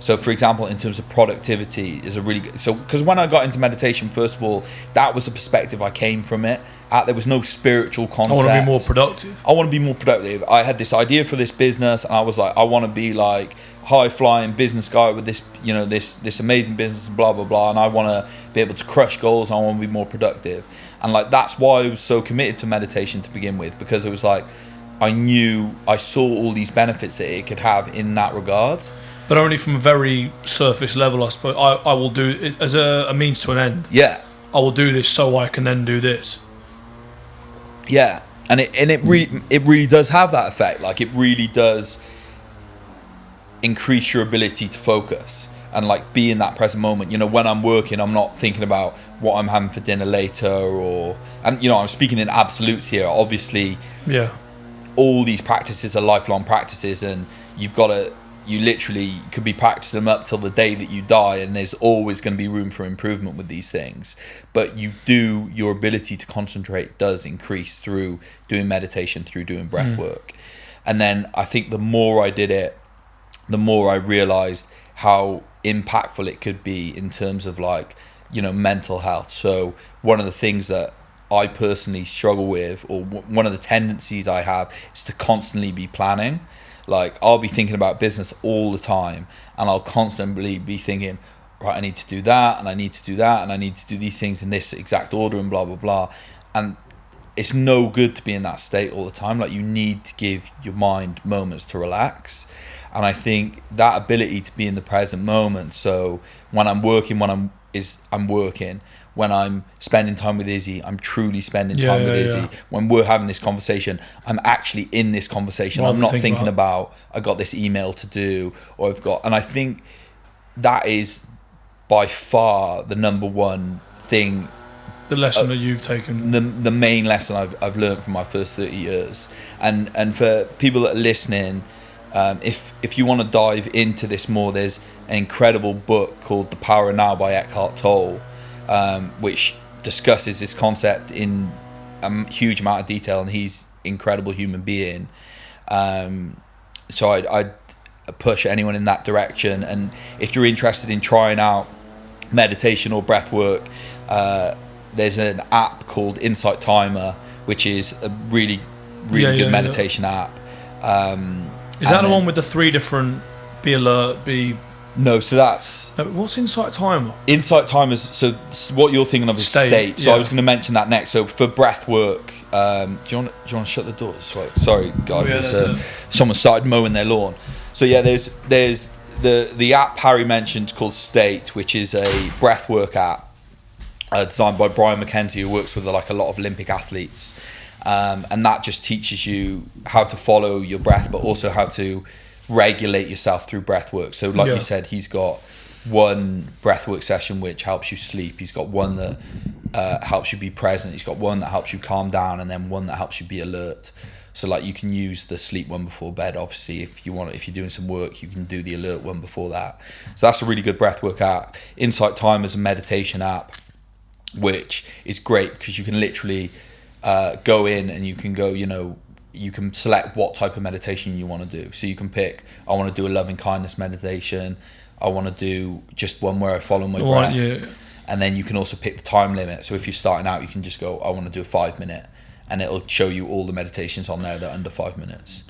so for example, in terms of productivity is a really good, so because when I got into meditation, first of all, that was the perspective I came from it. There was no spiritual concept. I want to be more productive. I want to be more productive. I had this idea for this business, and I was like, I want to be like high flying business guy with this, you know, this amazing business and blah blah blah, and I want to be able to crush goals. I want to be more productive, and like that's why I was so committed to meditation to begin with, because it was like I saw all these benefits that it could have in that regards. But only from a very surface level, I suppose. I will do it as a means to an end. Yeah, I will do this so I can then do this. Yeah, and it really does have that effect. Like it really does increase your ability to focus and like be in that present moment. You know, when I'm working, I'm not thinking about what I'm having for dinner later, and you know, I'm speaking in absolutes here. Obviously, yeah, all these practices are lifelong practices, and you literally could be practicing them up till the day that you die, and there's always going to be room for improvement with these things. But your ability to concentrate does increase through doing meditation, through doing breath work. And then I think the more I did it, the more I realized how impactful it could be in terms of like, you know, mental health. So one of the things that I personally struggle with, or one of the tendencies I have, is to constantly be planning. Like I'll be thinking about business all the time, and I'll constantly be thinking, right, I need to do that, and I need to do that, and I need to do these things in this exact order, and blah blah blah. And it's no good to be in that state all the time. Like you need to give your mind moments to relax. And I think that ability to be in the present moment. So when I'm working, I'm working. When I'm spending time with Izzy, I'm truly spending time with Izzy. When we're having this conversation, I'm actually in this conversation. I'm not thinking about I got this email to do, or and I think that is by far the number one thing. The lesson that you've taken. The main lesson I've learned from my first 30 years. And for people that are listening, if you want to dive into this more, there's an incredible book called The Power of Now by Eckhart Tolle, which discusses this concept in a huge amount of detail, and he's an incredible human being. So I'd push anyone in that direction. And if you're interested in trying out meditation or breath work, there's an app called Insight Timer, which is a really good meditation app. Is that the one with the 3 different be alert, be... No, so that's... What's Insight Timer? Insight Timer is... So what you're thinking of is state. So I was going to mention that next. So for breath work... do you want to shut the doors? Sorry, guys. Someone started mowing their lawn. So yeah, there's the app Harry mentioned called State, which is a breath work app designed by Brian McKenzie, who works with like a lot of Olympic athletes. And that just teaches you how to follow your breath, but also how to regulate yourself through breath work. So like you said, he's got one breath work session which helps you sleep. He's got one that helps you be present. He's got one that helps you calm down, and then one that helps you be alert. So like you can use the sleep one before bed. Obviously, if you're doing some work, you can do the alert one before that. So that's a really good breath work app. Insight Timer is a meditation app, which is great because you can literally go in and you can go, you can select what type of meditation you want to do. So you can pick, I want to do a loving kindness meditation. I want to do just one where I follow my breath. Yeah. And then you can also pick the time limit. So if you're starting out, you can just go, I want to do a 5 minute, and it'll show you all the meditations on there that are under 5 minutes.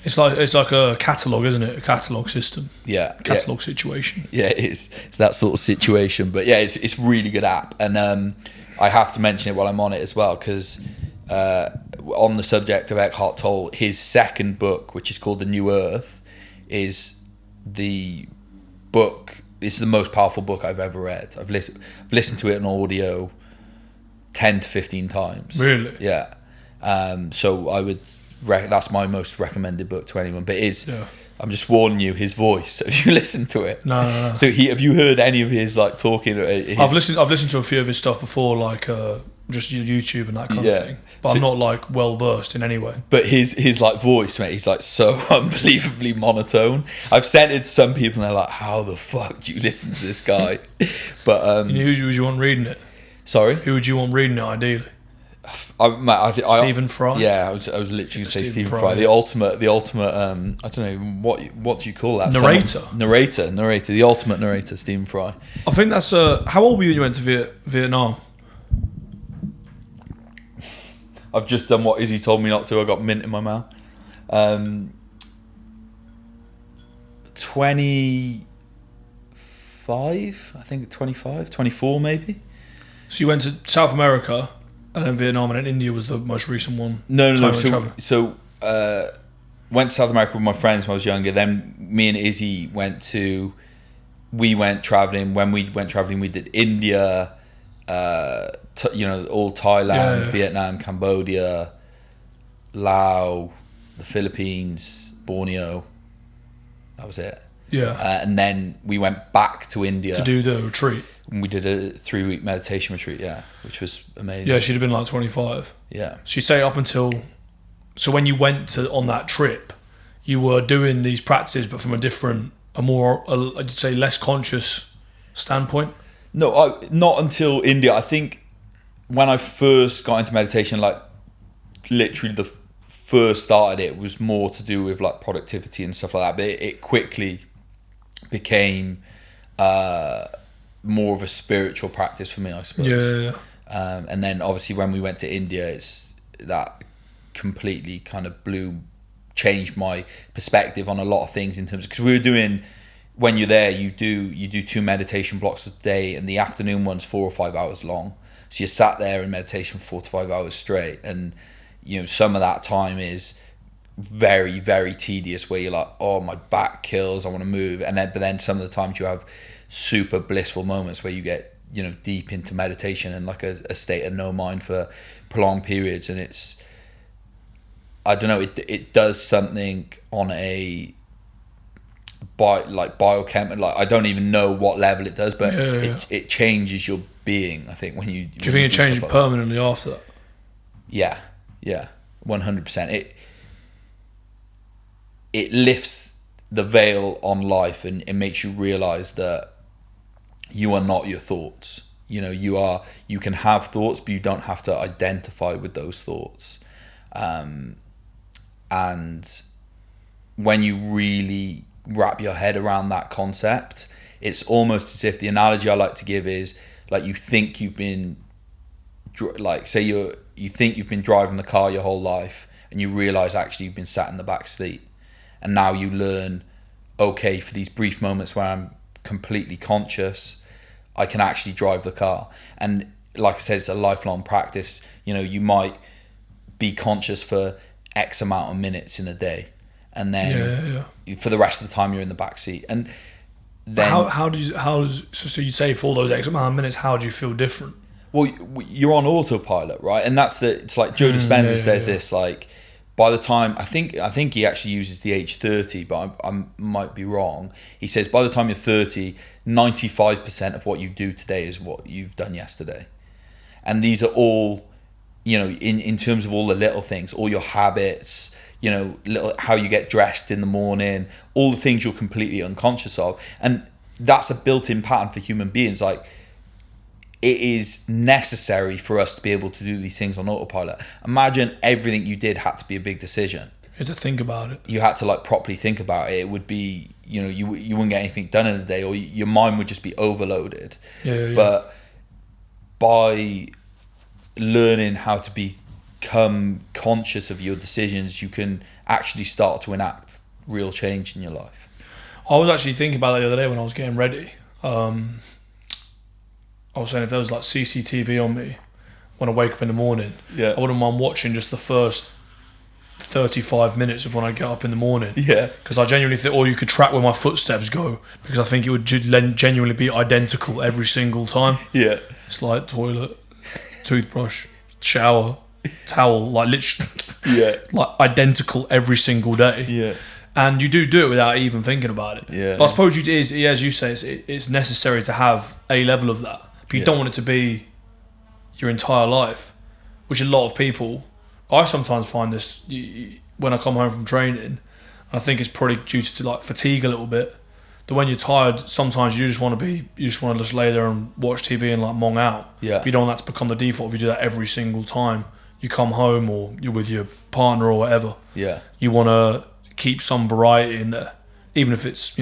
It's like a catalogue, isn't it? A catalogue system. Yeah. Catalogue situation. Yeah, it is. It's that sort of situation. But yeah, it's really good app. And I have to mention it while I'm on it as well, because on the subject of Eckhart Tolle, his second book, which is called The New Earth, is the book. It's the most powerful book I've ever read. I've listened to it in audio 10 to 15 times. Really? Yeah. So I would. That's my most recommended book to anyone. But it is. Yeah. I'm just warning you, his voice. Have you listened to it? No. So have you heard any of his like talking? I've listened to a few of his stuff before, like just YouTube and that kind of thing. But I'm not like well versed in any way. But his like voice, mate, he's like so unbelievably monotone. I've sent it to some people and they're like, "How the fuck do you listen to this guy?" But who would you want reading it? Sorry, who would you want reading it ideally? Stephen Fry. Yeah, I was literally going to say Stephen Fry. Fry. The ultimate. I don't know what do you call that? Narrator. Narrator. The ultimate narrator, Stephen Fry. I think that's. How old were you when you went to Vietnam? I've just done what Izzy told me not to. I got mint in my mouth. 25, I think 25, 24 maybe. So you went to South America and then Vietnam, and then India was the most recent one. No. So went to South America with my friends when I was younger. Then me and Izzy went traveling. When we went traveling, we did India, all Thailand, Vietnam, Cambodia, Laos, the Philippines, Borneo. That was it. Yeah. And then we went back to India to do the retreat. And we did a 3-week meditation retreat, which was amazing. Yeah, she'd have been like 25. Yeah. She'd say up until... So when you went on that trip, you were doing these practices, but from I'd say, less conscious standpoint? No, not until India. I think when I first got into meditation, like literally the first started, it was more to do with like productivity and stuff like that. But it quickly became more of a spiritual practice for me, I suppose. Yeah. And then obviously when we went to India, it's that completely kind of changed my perspective on a lot of things in terms of, because we were doing, when you're there, you do 2 meditation blocks a day, and the afternoon one's 4 or 5 hours long. So you sat there in meditation for 4 to 5 hours straight, and some of that time is very, very tedious, where you're like, oh, my back kills, I want to move. But then some of the times you have super blissful moments where you get deep into meditation and like a state of no mind for prolonged periods. And it's, I don't know, it does something on a biochemical, like I don't even know what level it does, but it changes your being, I think, when you... Do you think it changed permanently after that? Yeah, 100%. It lifts the veil on life, and it makes you realise that you are not your thoughts. You can have thoughts, but you don't have to identify with those thoughts. And when you really wrap your head around that concept, it's almost as if, the analogy I like to give is like, you think you've been, like, say you think you've been driving the car your whole life, and you realise actually you've been sat in the back seat, and now you learn, okay, for these brief moments where I'm completely conscious, I can actually drive the car. And like I said, it's a lifelong practice. You might be conscious for X amount of minutes in a day, and then for the rest of the time you're in the back seat. And then so you say for all those X amount of minutes, how do you feel different? Well, you're on autopilot, right? And it's like Joe Dispenza says this, like, by the time, I think he actually uses the age 30, but I might be wrong. He says by the time you're 30, 95% of what you do today is what you've done yesterday. And these are all, in terms of all the little things, all your habits, how you get dressed in the morning, all the things you're completely unconscious of. And that's a built-in pattern for human beings. Like, it is necessary for us to be able to do these things on autopilot. Imagine everything you did had to be a big decision. You had to think about it. You had to like properly think about it. It would be, you wouldn't get anything done in a day, or your mind would just be overloaded. But by learning how to become conscious of your decisions, you can actually start to enact real change in your life. I was actually thinking about that the other day when I was getting ready. I was saying, if there was like CCTV on me when I wake up in the morning, I wouldn't mind watching just the first 35 minutes of when I get up in the morning. Yeah. Because I genuinely think, or you could track where my footsteps go, because I think it would genuinely be identical every single time. Yeah. It's like toilet, toothbrush, shower, towel, like literally, like identical every single day. Yeah. And you do it without even thinking about it. Yeah. But I suppose it is, as you say, it's necessary to have a level of that. But you don't want it to be your entire life, which a lot of people, I sometimes find this when I come home from training, and I think it's probably due to like fatigue a little bit, that when you're tired, sometimes you just want to just lay there and watch TV and like mong out. Yeah. But you don't want that to become the default if you do that every single time you come home or you're with your partner or whatever. Yeah. You want to keep some variety in there, even if it's,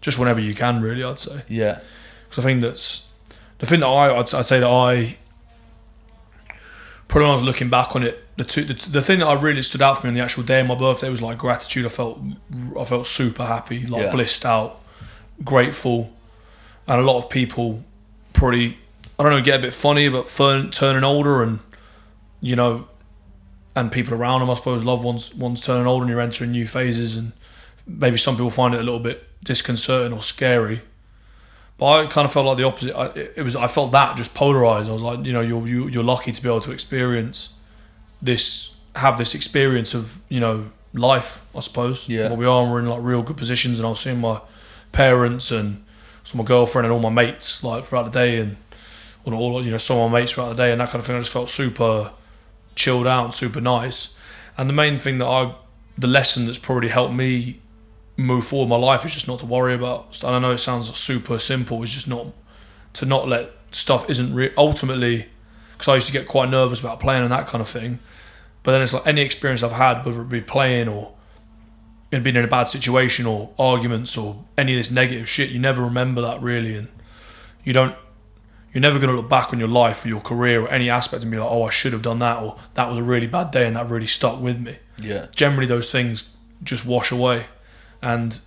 just whenever you can, really, I'd say. Yeah. Because I think that's the thing that I'd say that I, probably when I was looking back on it, the thing that I really stood out for me on the actual day of my birthday was like gratitude. I felt super happy, like blissed out, grateful. And a lot of people probably, I don't know, get a bit funny about turning older and, and people around them, I suppose, loved ones turning older and you're entering new phases, and maybe some people find it a little bit disconcerting or scary. But I kind of felt like the opposite. I felt that just polarized. I was like, you're lucky to be able to have this experience of, life, I suppose. Yeah. What we are, and we're in like real good positions. And I was seeing my parents and my girlfriend and all my mates like throughout the day, and all some of my mates throughout the day, and that kind of thing. I just felt super chilled out, super nice. And the main thing the lesson that's probably helped me move forward in my life is just not to worry about. And I know it sounds super simple. It's just not let stuff ultimately, because I used to get quite nervous about playing and that kind of thing. But then it's like any experience I've had, whether it be playing or being in a bad situation or arguments or any of this negative shit, you never remember that really, and you're never going to look back on your life or your career or any aspect and be like, oh, I should have done that, or that was a really bad day and that really stuck with me. Yeah. Generally, those things just wash away, and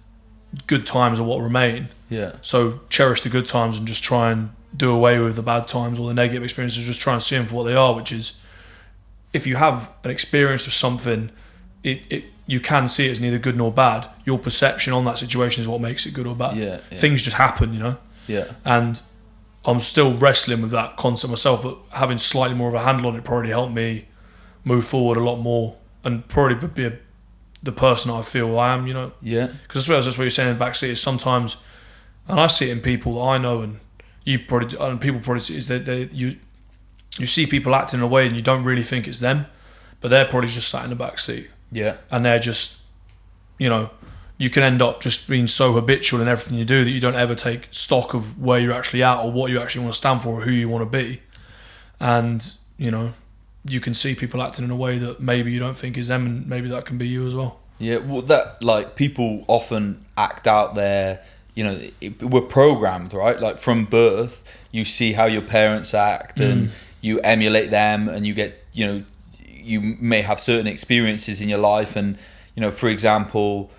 good times are what remain. Yeah. So cherish the good times and just try and do away with the bad times or the negative experiences. Just try and see them for what they are, which is, if you have an experience of something, you can see it as neither good nor bad. Your perception on that situation is what makes it good or bad. Yeah. Things just happen, Yeah. And I'm still wrestling with that concept myself, but having slightly more of a handle on it probably helped me move forward a lot more, and probably be the person I feel I am, Yeah. Because that's what you're saying in the backseat is sometimes, and I see it in people that I know, and you probably, and people probably see, is that you see people acting in a way and you don't really think it's them, but they're probably just sat in the backseat. Yeah. And they're just, you can end up just being so habitual in everything you do that you don't ever take stock of where you're actually at or what you actually want to stand for or who you want to be. And, you can see people acting in a way that maybe you don't think is them, and maybe that can be you as well. Yeah, well, that, like, people often act out their, we're programmed, right? Like, from birth, you see how your parents act and you emulate them, and you get, you may have certain experiences in your life, and, for example,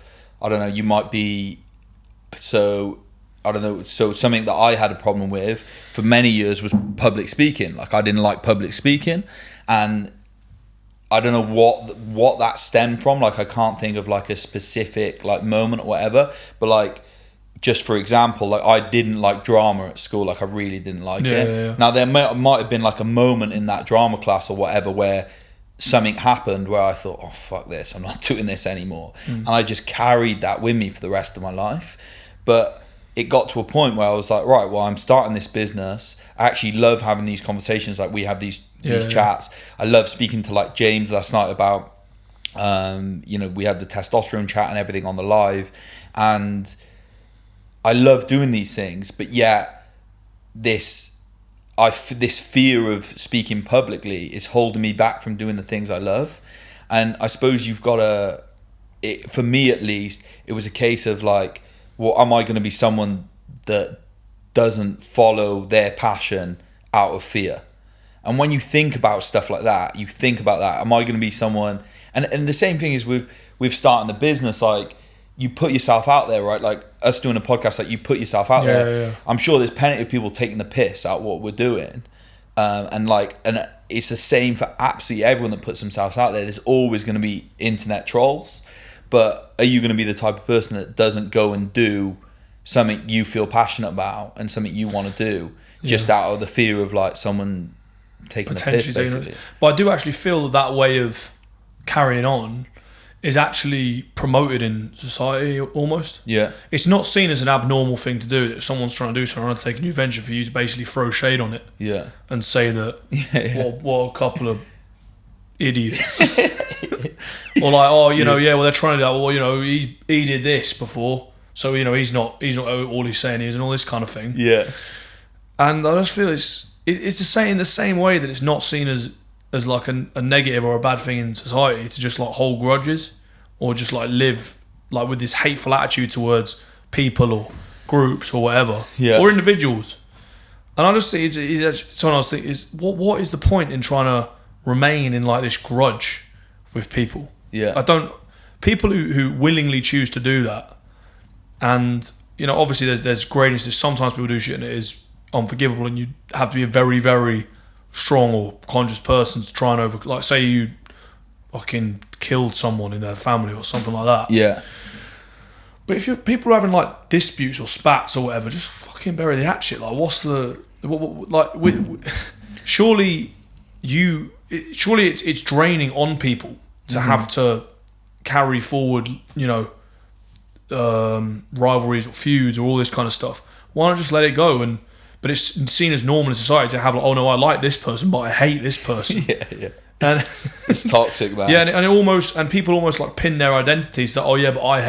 I don't know, you might be, so something that I had a problem with for many years was public speaking. Like, I didn't like public speaking, and I don't know what that stemmed from. Like, I can't think of like a specific like moment or whatever, but like, just for example, like, I didn't like drama at school. Like, I really didn't like it. Yeah. Now, there might have been like a moment in that drama class or whatever where something happened where I thought, oh, fuck this, I'm not doing this anymore. And I just carried that with me for the rest of my life. But it got to a point where I was like, right, well, I'm starting this business. I actually love having these conversations. Like, we have these chats. I love speaking to like James last night about, we had the testosterone chat and everything on the live. And I love doing these things, but yet this fear of speaking publicly is holding me back from doing the things I love. And I suppose you've got to, for me at least, it was a case of like, well, am I going to be someone that doesn't follow their passion out of fear? And when you think about stuff like that, am I going to be someone, and the same thing is with starting the business, like, you put yourself out there, right? Like us doing a podcast, like, you put yourself out there. Yeah. I'm sure there's plenty of people taking the piss out what we're doing. And it's the same for absolutely everyone that puts themselves out there. There's always going to be internet trolls. But are you going to be the type of person that doesn't go and do something you feel passionate about and something you want to do just out of the fear of like someone taking the piss, basically? But I do actually feel that way of carrying on is actually promoted in society almost. Yeah. It's not seen as an abnormal thing to do. If someone's trying to do something, take a new venture for you to basically throw shade on it. Yeah. And say that, what a couple of idiots. Or like, well, they're trying to do that. Well, he did this before, so he's not all he's saying is, and all this kind of thing. Yeah. And I just feel it's the same in the same way that it's not seen as as like a negative or a bad thing in society to just like hold grudges or just like live like with this hateful attitude towards people or groups or whatever, or individuals. And I just think someone else think is what is the point in trying to remain in like this grudge with people? People who willingly choose to do that, and you know, obviously there's gradations. Sometimes people do shit and it is unforgivable, and you have to be a very, very strong or conscious person to try and like say you fucking killed someone in their family or something like that. Yeah. But if people are having like disputes or spats or whatever, just fucking bury the hatchet. Like, what's the surely it's draining on people to have to carry forward, you know, rivalries or feuds or all this kind of stuff. Why not just let it go? But it's seen as normal in society to have like, oh no, I like this person, but I hate this person. yeah. And it's toxic, man. Yeah, and people almost like pin their identities that, oh yeah, but I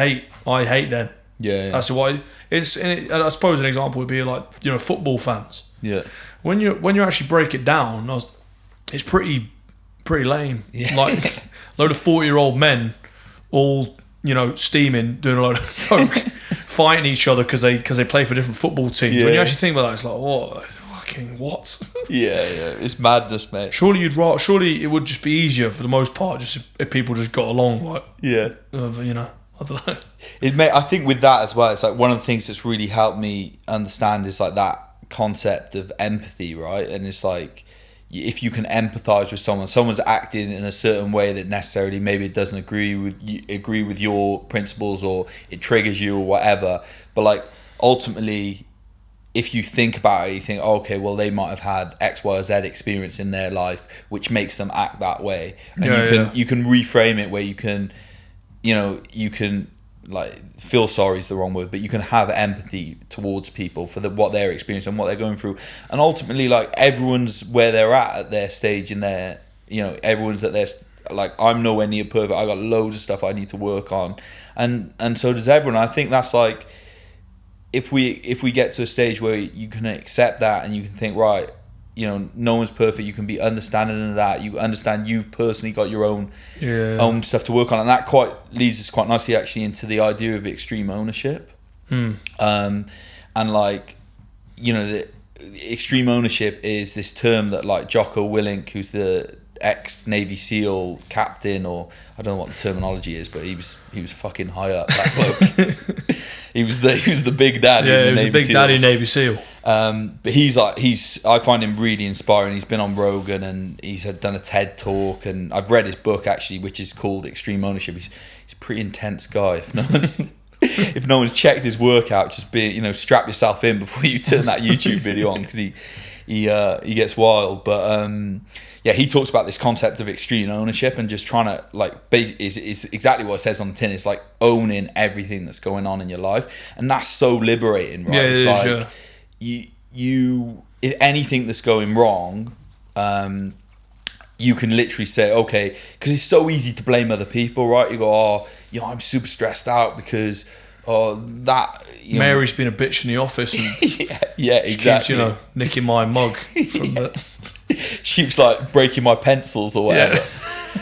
hate them. Yeah. That's why I suppose an example would be like, you know, football fans. Yeah. When you actually break it down, it's pretty lame. Yeah. Like load of 40-year-old men all, you know, steaming, doing a load of coke, fighting each other because they play for different football teams. Yeah. When you actually think about that, it's like, what? Yeah, it's madness, mate. Surely it would just be easier for the most part, just if people just got along, like, yeah, you know, I don't know. I think with that as well, it's like one of the things that's really helped me understand is like that concept of empathy, right? And it's like, if you can empathize with someone's acting in a certain way that necessarily maybe it doesn't agree with your principles, or it triggers you or whatever, but like ultimately, if you think about it, you think, oh, okay, well, they might have had X, Y, or Z experience in their life, which makes them act that way. And you can reframe it where you can like, feel sorry is the wrong word, but you can have empathy towards people for what they're experiencing and what they're going through. And ultimately, like, everyone's where they're at their stage in their, you know, everyone's at their, like, I'm nowhere near perfect. I got loads of stuff I need to work on. And so does everyone. I think that's like, if we get to a stage where you can accept that and you can think, right, you know, no one's perfect, you can be understanding of that, you understand you've personally got your own stuff to work on, and that leads us quite nicely actually into the idea of extreme ownership. And like, you know, the extreme ownership is this term that like Jocko Willink, who's the ex-Navy SEAL captain, or I don't know what the terminology is, but he was fucking high up, that bloke. he was the big daddy in the Navy SEALs. Daddy Navy SEAL. But I find him really inspiring. He's been on Rogan and he's done a TED talk, and I've read his book actually, which is called Extreme Ownership. He's a pretty intense guy. If no one's checked his work out, just strap yourself in before you turn that YouTube video on, because he gets wild. But he talks about this concept of extreme ownership and just trying to, like, is exactly what it says on the tin. It's like owning everything that's going on in your life, and that's so liberating, right? It's like you if anything that's going wrong, you can literally say, okay, because it's so easy to blame other people, right? You go, I'm super stressed out because Mary's been a bitch in the office, and yeah, exactly. She keeps, nicking my mug from the. She keeps like breaking my pencils or whatever.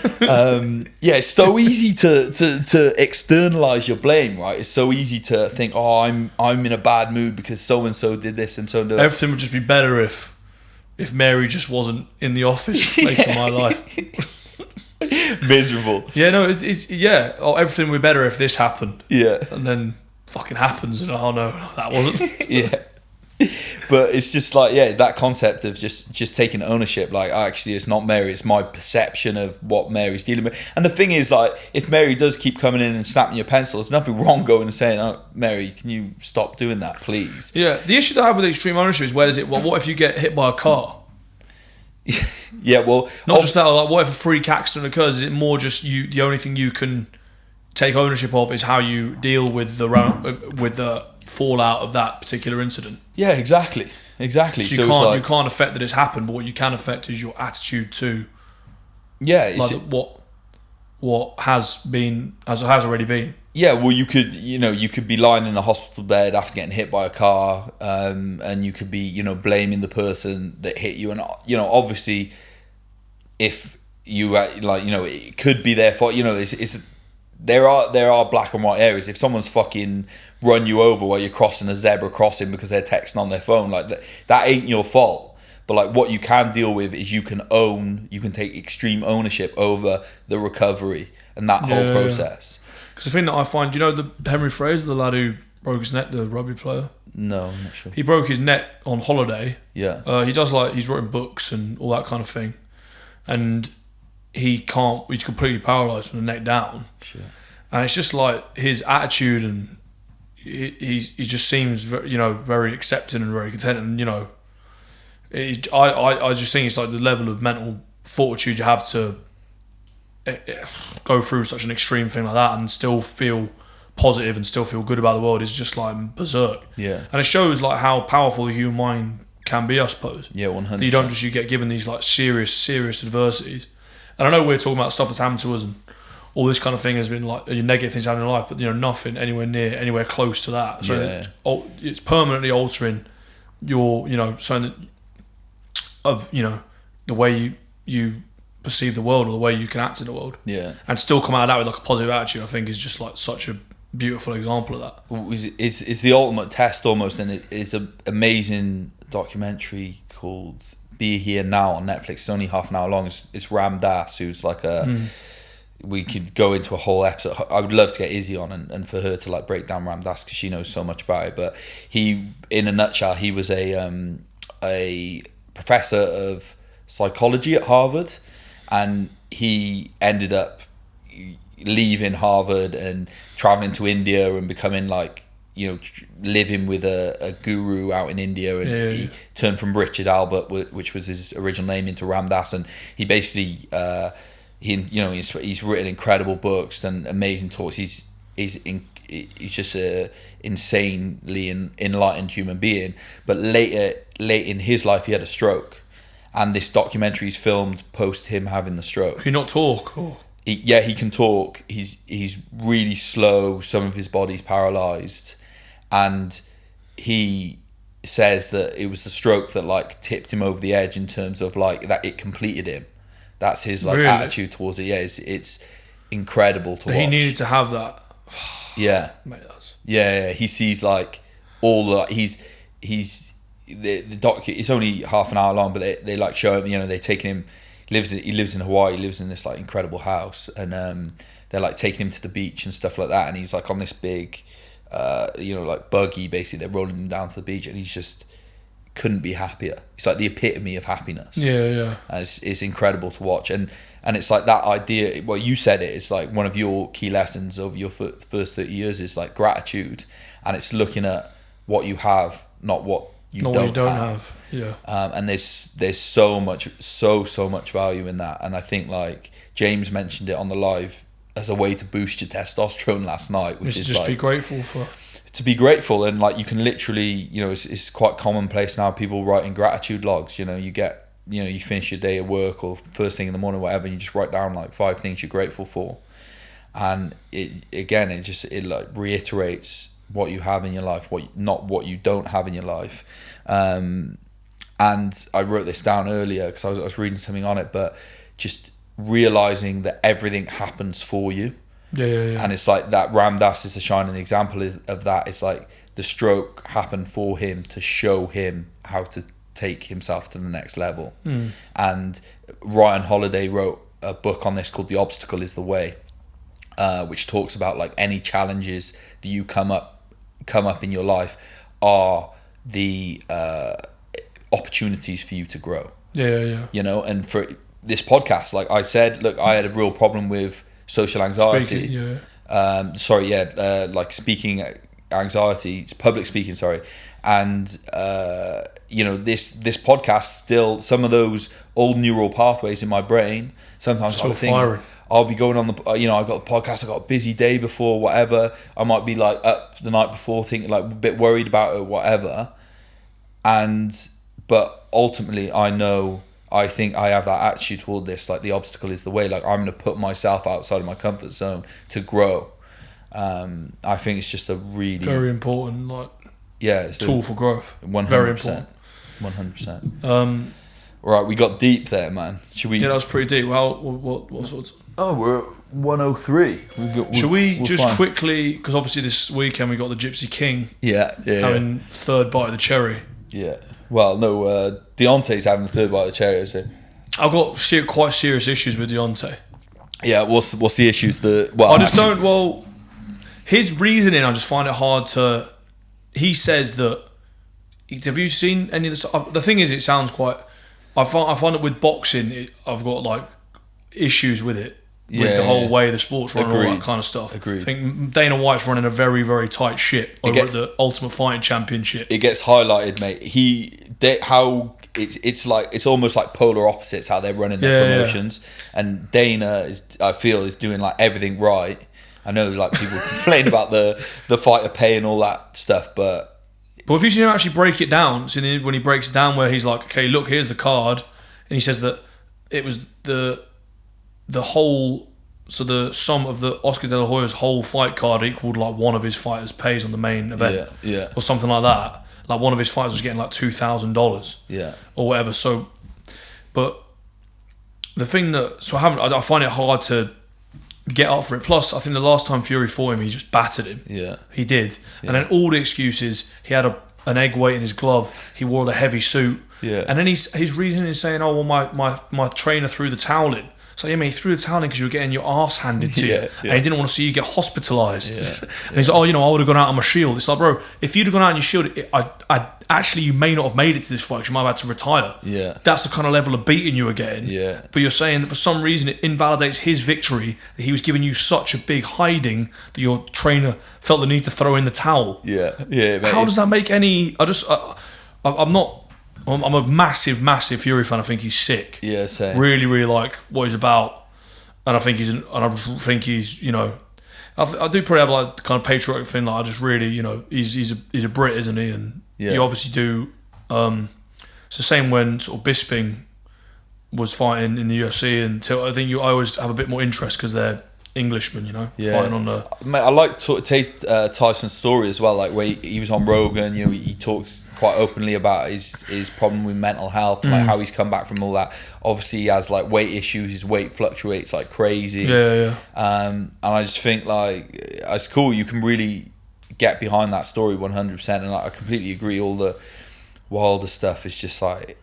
It's so easy to externalize your blame, right? It's so easy to think, I'm in a bad mood because so and so did this and so and so. Everything would just be better if Mary just wasn't in the office making my life miserable. Everything would be better if this happened. Yeah, and then fucking happens, and oh no, that wasn't. Yeah. But it's just like, that concept of just taking ownership, like, actually it's not Mary, it's my perception of what Mary's dealing with. And the thing is, like, if Mary does keep coming in and snapping your pencil, there's nothing wrong going and saying, oh, Mary, can you stop doing that, please? Yeah, the issue that I have with extreme ownership is, what if you get hit by a car? Yeah, well, not just that, like, what if a freak accident occurs? Is it more just the only thing you can take ownership of is how you deal with the fallout of that particular incident? Yeah, exactly. So you can't affect that it's happened, but what you can affect is your attitude to what has already been. Yeah, well, you could be lying in the hospital bed after getting hit by a car, and you could be blaming the person that hit you, and obviously if you it could be their fault. There are black and white areas. If someone's fucking run you over while you're crossing a zebra crossing because they're texting on their phone, like that ain't your fault. But like what you can deal with is you can take extreme ownership over the recovery and that whole process. Because the thing that I find, the Henry Fraser, the lad who broke his neck, the rugby player? No, I'm not sure. He broke his neck on holiday. Yeah. He does he's written books and all that kind of thing. And he's completely paralysed from the neck down. Sure. And it's just like his attitude, and he just seems very accepting and very content, and I just think it's like the level of mental fortitude you have to go through such an extreme thing like that and still feel positive and still feel good about the world is just like berserk. Yeah. And it shows like how powerful the human mind can be, I suppose. Yeah, 100%. You get given these like serious adversities. And I know we're talking about stuff that's happened to us and all this kind of thing has been like negative things happening in life, but nothing anywhere close to that. So it's permanently altering your something of the way you perceive the world or the way you can act in the world. Yeah. And still come out of that with like a positive attitude, I think is just like such a beautiful example of that. It's the ultimate test almost, and it's an amazing documentary called Be Here Now on Netflix. It's only half an hour long. It's Ram Dass, who's like we could go into a whole episode. I would love to get Izzy on and for her to like break down Ram Dass because she knows so much about it. But he, in a nutshell, he was a professor of psychology at Harvard, and he ended up leaving Harvard and traveling to India and becoming like living with a guru out in India, and he turned from Richard Albert, which was his original name, into Ram Dass, and he basically he's written incredible books and amazing talks. He's just a insanely enlightened human being. But late in his life, he had a stroke, and this documentary is filmed post him having the stroke. Can he not talk? He can talk. He's really slow. Some of his body's paralyzed, and he says that it was the stroke that like tipped him over the edge in terms of like that it completed him. That's his like attitude towards it. Yeah, it's incredible to watch. He needed to have that. Yeah, mate, that's... yeah. He sees like all the the doc. It's only half an hour long, but they like show him. They're taking him. He lives in Hawaii. He lives in this like incredible house, and they're like taking him to the beach and stuff like that. And he's like on this big, like buggy. Basically, they're rolling him down to the beach, and he's just couldn't be happier. It's like the epitome of happiness. Yeah. And it's incredible to watch, and it's like that idea. Well, you said it. It's like one of your key lessons of your first 30 years is like gratitude, and it's looking at what you have, not what you don't have. Yeah. And there's so much value in that, and I think like James mentioned it on the live as a way to boost your testosterone last night, which is just like, be grateful for. To be grateful, and like you can literally, it's quite commonplace now. People writing gratitude logs. You finish your day at work or first thing in the morning, whatever, and you just write down like 5 things you're grateful for, and it like reiterates what you have in your life, not what you don't have in your life. And I wrote this down earlier because I was reading something on it, but just realizing that everything happens for you. Yeah. And it's like that. Ram Dass is a shining example of that. It's like the stroke happened for him to show him how to take himself to the next level. And Ryan Holiday wrote a book on this called The Obstacle is the Way, which talks about like any challenges that you come up in your life are the opportunities for you to grow. Yeah. And for this podcast, like I said, look, I had a real problem with social anxiety. Like speaking anxiety, it's public speaking, sorry. And this podcast still, some of those old neural pathways in my brain, sometimes so I think I'll be going on the, I've got the podcast, I've got a busy day before, whatever. I might be like up the night before thinking like a bit worried about it, whatever. But ultimately I think I have that attitude toward this, like the obstacle is the way, like I'm going to put myself outside of my comfort zone to grow. I think it's just a really... very important, it's tool for growth. 100%. Very important. 100%. Right, we got deep there, man. Should we? Yeah, that was pretty deep. Well, what sorts? Oh, we're at 103. Should we just quickly, because obviously this weekend we got the Gypsy King having third bite of the cherry. Yeah. Well, no, Deontay's having the third bite of the cherry, is it? I've got quite serious issues with Deontay. Yeah, what's the issues? His reasoning, I just find it hard to... He says that... Have you seen any of this? The thing is, it sounds quite... I find it with boxing, I've got like issues with it. With the whole way the sport's run and all that kind of stuff. Agreed. I think Dana White's running a very, very tight ship over at the Ultimate Fighting Championship. It gets highlighted, mate. It's almost like polar opposites how they're running their promotions. Yeah. And Dana I feel is doing like everything right. I know like people complain about the fighter pay and all that stuff, but if you see him actually break it down, so when he breaks it down, where he's like, okay, look, here's the card, and he says that it was the whole, so the sum of the Oscar De La Hoya's whole fight card equaled like one of his fighters' pays on the main event, or something like that. Like one of his fighters was getting like $2,000, or whatever. So, but the thing that I find it hard to get up for it. Plus, I think the last time Fury fought him, he just battered him. Yeah, he did. Yeah. And then all the excuses, he had an egg weight in his glove. He wore the heavy suit. Yeah, and then his reason is saying, "Oh well, my trainer threw the towel in." So yeah, man, he threw the towel in because you were getting your ass handed to you, and he didn't want to see you get hospitalised. And he's like, "Oh, I would have gone out on my shield." It's like, bro, if you'd have gone out on your shield, actually you may not have made it to this fight because you might have had to retire. Yeah, that's the kind of level of beating you were getting. Yeah, but you're saying that for some reason it invalidates his victory, that he was giving you such a big hiding that your trainer felt the need to throw in the towel. Yeah, mate. How does that make any? I'm a massive Fury fan. I think he's sick. Yeah, same. Really, really like what he's about, and I think he's, I do probably have like the kind of patriotic thing. Like I just really, he's a Brit, isn't he? And you obviously do. It's the same when sort of Bisping was fighting in the UFC, and I think I always have a bit more interest because they're Englishmen, fighting on the. Mate, I like Tyson's story as well. Like where he was on Rogan, he talks quite openly about his problem with mental health, like how he's come back from all that. Obviously, he has like weight issues. His weight fluctuates like crazy. And I just think like it's cool. You can really get behind that story 100%, and like, I completely agree. All the Wilder stuff is just like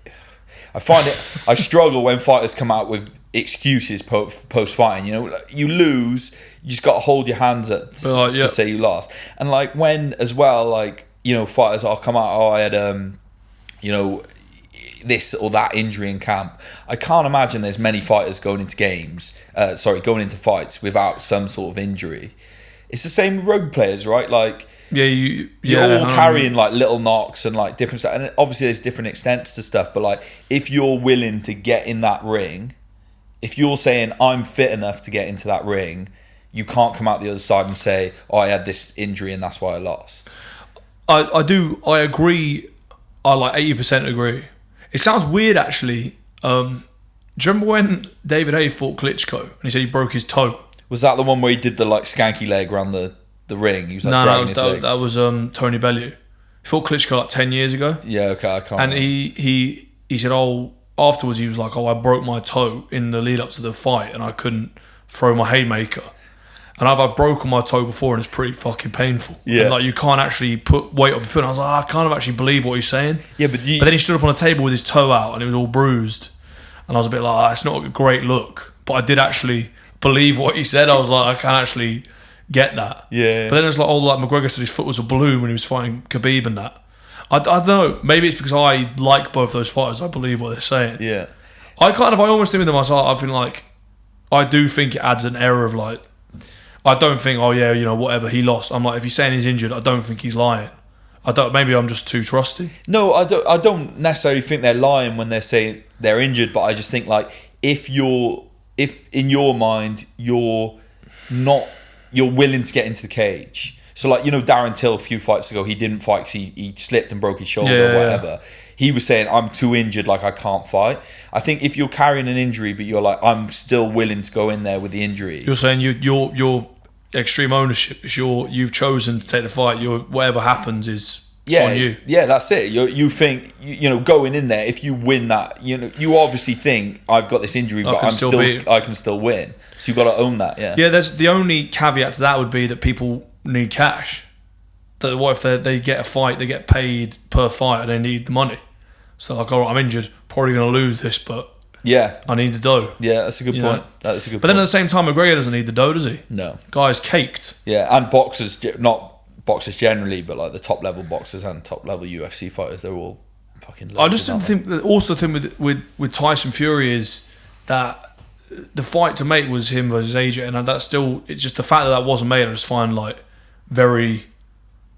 I find it. I struggle when fighters come out with excuses post fighting. You lose, you just got to hold your hands up to say you lost. And like when as well, like fighters come out, I had this or that injury in camp. I can't imagine there's many fighters going into fights without some sort of injury. It's the same with rugby players, right? Like you're all carrying like little knocks and like different stuff, and obviously there's different extents to stuff, but like if you're willing to get in that ring, if you're saying I'm fit enough to get into that ring, you can't come out the other side and say, I had this injury and that's why I lost. I agree. I like 80% agree. It sounds weird actually. Do you remember when David Haye fought Klitschko and he said he broke his toe? Was that the one where he did the like skanky leg around the ring? He was like dragging his leg. That was Tony Bellew. He fought Klitschko like 10 years ago. Yeah, okay, I can't. And he said, afterwards he was like, I broke my toe in the lead up to the fight and I couldn't throw my haymaker. And I've broken my toe before and it's pretty fucking painful. Yeah. And like you can't actually put weight off your foot. And I was like, I can't actually believe what he's saying. Yeah, but then he stood up on a table with his toe out and it was all bruised. And I was a bit like, it's not a great look. But I did actually believe what he said. I was like, I can actually get that. Yeah. But then it's like, McGregor said his foot was a balloon when he was fighting Khabib and that. I don't know. Maybe it's because I like both those fighters. I believe what they're saying. Yeah. I almost think with them myself. I feel like I do think it adds an air of like. I don't think, whatever, he lost. I'm like, if he's saying he's injured, I don't think he's lying. Maybe I'm just too trusty. No, I don't necessarily think they're lying when they say they're injured, but I just think like if in your mind you're willing to get into the cage. So like, Darren Till a few fights ago, he didn't fight because he slipped and broke his shoulder or whatever. He was saying, I'm too injured, like I can't fight. I think if you're carrying an injury, but you're like, I'm still willing to go in there with the injury. You're saying your extreme ownership is you've chosen to take the fight. Whatever happens is Yeah, on you. Yeah, that's it. You think, going in there, if you win that, you obviously think, I've got this injury, but I can still win. So you've got to own that, yeah. Yeah, there's the only caveat to that would be that people need cash. That what if they get a fight, they get paid per fight, and they need the money. So like, all right, I'm injured, probably going to lose this, but yeah, I need the dough. Yeah, that's a good point. That's a good point. But then at the same time, McGregor doesn't need the dough, does he? No. Guy's caked. Yeah, and boxers, not boxers generally, but like the top level boxers and top level UFC fighters, they're all fucking loaded. I just think the thing with Tyson Fury is that the fight to make was him versus AJ, and that's still, it's just the fact that wasn't made, I just find like very,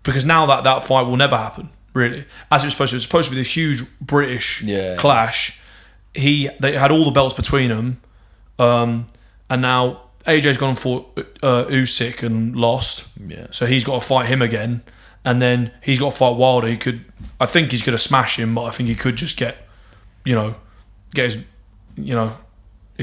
because now that fight will never happen, really. As it was supposed to. It was supposed to be this huge British clash. They had all the belts between them, and now AJ's gone for Usyk and lost. Yeah. So he's got to fight him again, and then he's got to fight Wilder. I think he's going to smash him, but I think he could just get his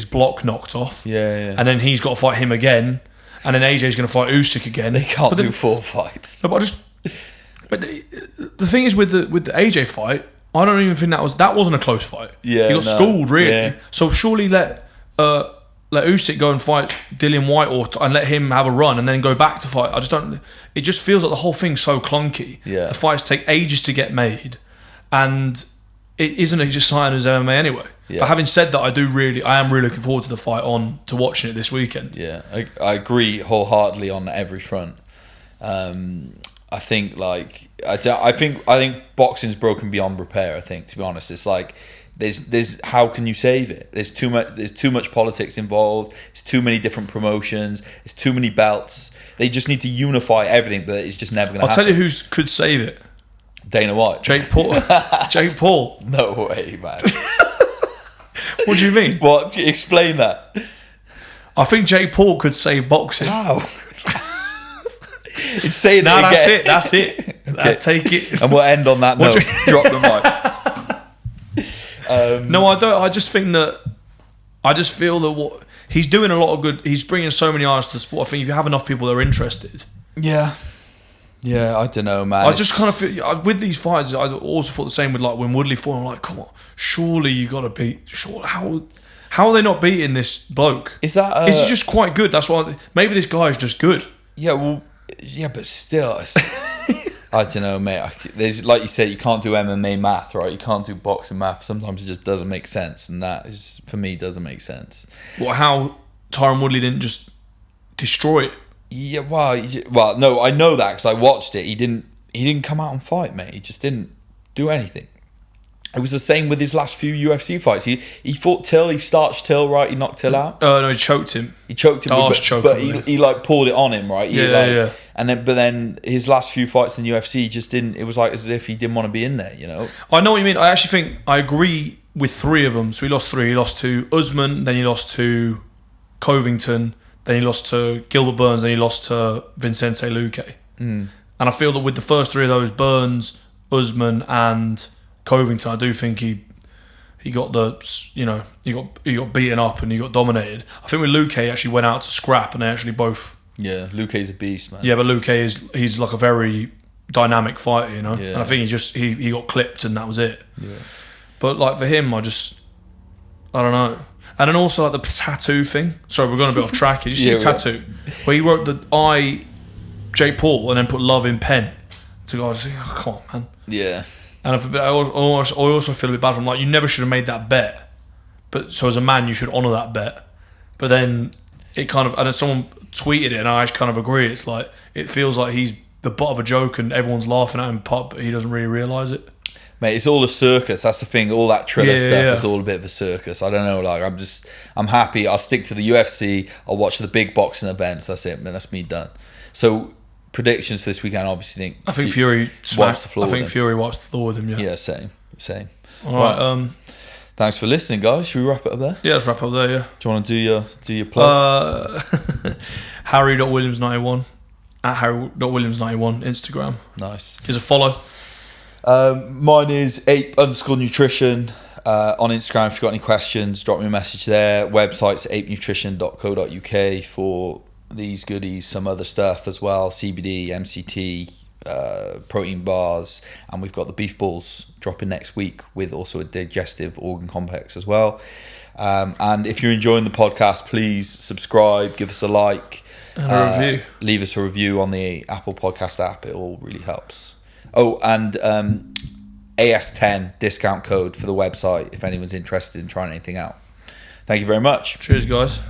block knocked off. Yeah. And then he's got to fight him again, and then AJ's going to fight Usyk again. They can't do 4 fights. No, but the thing is with the AJ fight, I don't even think that wasn't a close fight. Yeah, he got schooled really. Yeah. So surely let Usyk go and fight Dillian White and let him have a run and then go back to fight. I just don't. It just feels like the whole thing's so clunky. Yeah. The fights take ages to get made, and it isn't as exciting as MMA anyway. Yeah. But having said that, I am really looking forward to the fight to watching it this weekend. Yeah, I agree wholeheartedly on every front. I think I think boxing's broken beyond repair. I think, to be honest, it's like there's how can you save it? There's too much politics involved. It's too many different promotions. It's too many belts. They just need to unify everything, but it's just never going to happen. I'll tell you who could save it. Dana White. Jake Paul. Jake Paul. No way, man. What do you mean? What? Explain that. I think Jake Paul could save boxing. How? It's saying no, it again. That's it. Okay. Take it. And we'll end on that note. Drop the mic. No, I don't. I just think that. I just feel that he's doing a lot of good. He's bringing so many eyes to the sport. I think if you have enough people that are interested. Yeah. Yeah, I don't know, man. I just kind of feel with these fights. I also thought the same with like when Woodley fought. I'm like, come on, surely you got to beat. Sure, how are they not beating this bloke? Is that? Is he just quite good? That's why. Maybe this guy is just good. Yeah, well, yeah, but still, I don't know, mate. There's, like you said, you can't do MMA math, right? You can't do boxing math. Sometimes it just doesn't make sense, and that is, for me, doesn't make sense. Well, how Tyron Woodley didn't just destroy it? Yeah, well, no, I know that because I watched it. He didn't come out and fight, mate. He just didn't do anything. It was the same with his last few UFC fights. He fought Till, he starched Till, right? He knocked Till out. No, he choked him. But he like pulled it on him, right? Yeah. And then his last few fights in UFC, he just didn't. It was like as if he didn't want to be in there, I know what you mean. I actually think I agree with 3 of them. So he lost 3. He lost to Usman, then he lost to Covington, then he lost to Gilbert Burns, then he lost to Vicente Luque. And I feel that with the first 3 of those, Burns, Usman, and Covington, I do think he got he got beaten up and he got dominated. I think with Luque, he actually went out to scrap and they actually both. Yeah, Luque's a beast, man. Yeah, but Luque he's like a very dynamic fighter, Yeah. And I think he got clipped and that was it. Yeah. But like for him, I don't know. And then also like the tattoo thing. Sorry, we're going a bit off track. Did you see the tattoo where he wrote the I, Jake Paul, and then put love in pen? So I was like, oh, come on, man. Yeah. And I also feel a bit bad for him. Like, you never should have made that bet. But so as a man, you should honour that bet. But then it kind of, and then someone tweeted it, and I kind of agree. It's like it feels like he's the butt of a joke, and everyone's laughing at him, but he doesn't really realise it. Mate, it's all a circus. That's the thing. All that Triller stuff is all a bit of a circus. I don't know. Like, I'm happy. I'll stick to the UFC. I'll watch the big boxing events. That's it, man. That's me done. So, predictions for this weekend. Obviously, I think Fury wipes the floor. I think Fury wipes the floor with him. Yeah, same. All right. Thanks for listening, guys. Should we wrap it up there? Yeah, let's wrap up there. Yeah. Do you want to do your plug? Harry.Williams91 at Harry.Williams91 Instagram. Nice. Here's a follow. Mine is APE_Nutrition on Instagram. If you've got any questions, drop me a message there. Website's apenutrition.co.uk for these goodies, some other stuff as well, CBD, MCT, protein bars, and we've got the beef balls dropping next week with also a digestive organ complex as well. And if you're enjoying the podcast, please subscribe, give us a like, and a review. Leave us a review on the Apple Podcast app. It all really helps. Oh, and AS10 discount code for the website if anyone's interested in trying anything out. Thank you very much. Cheers, guys.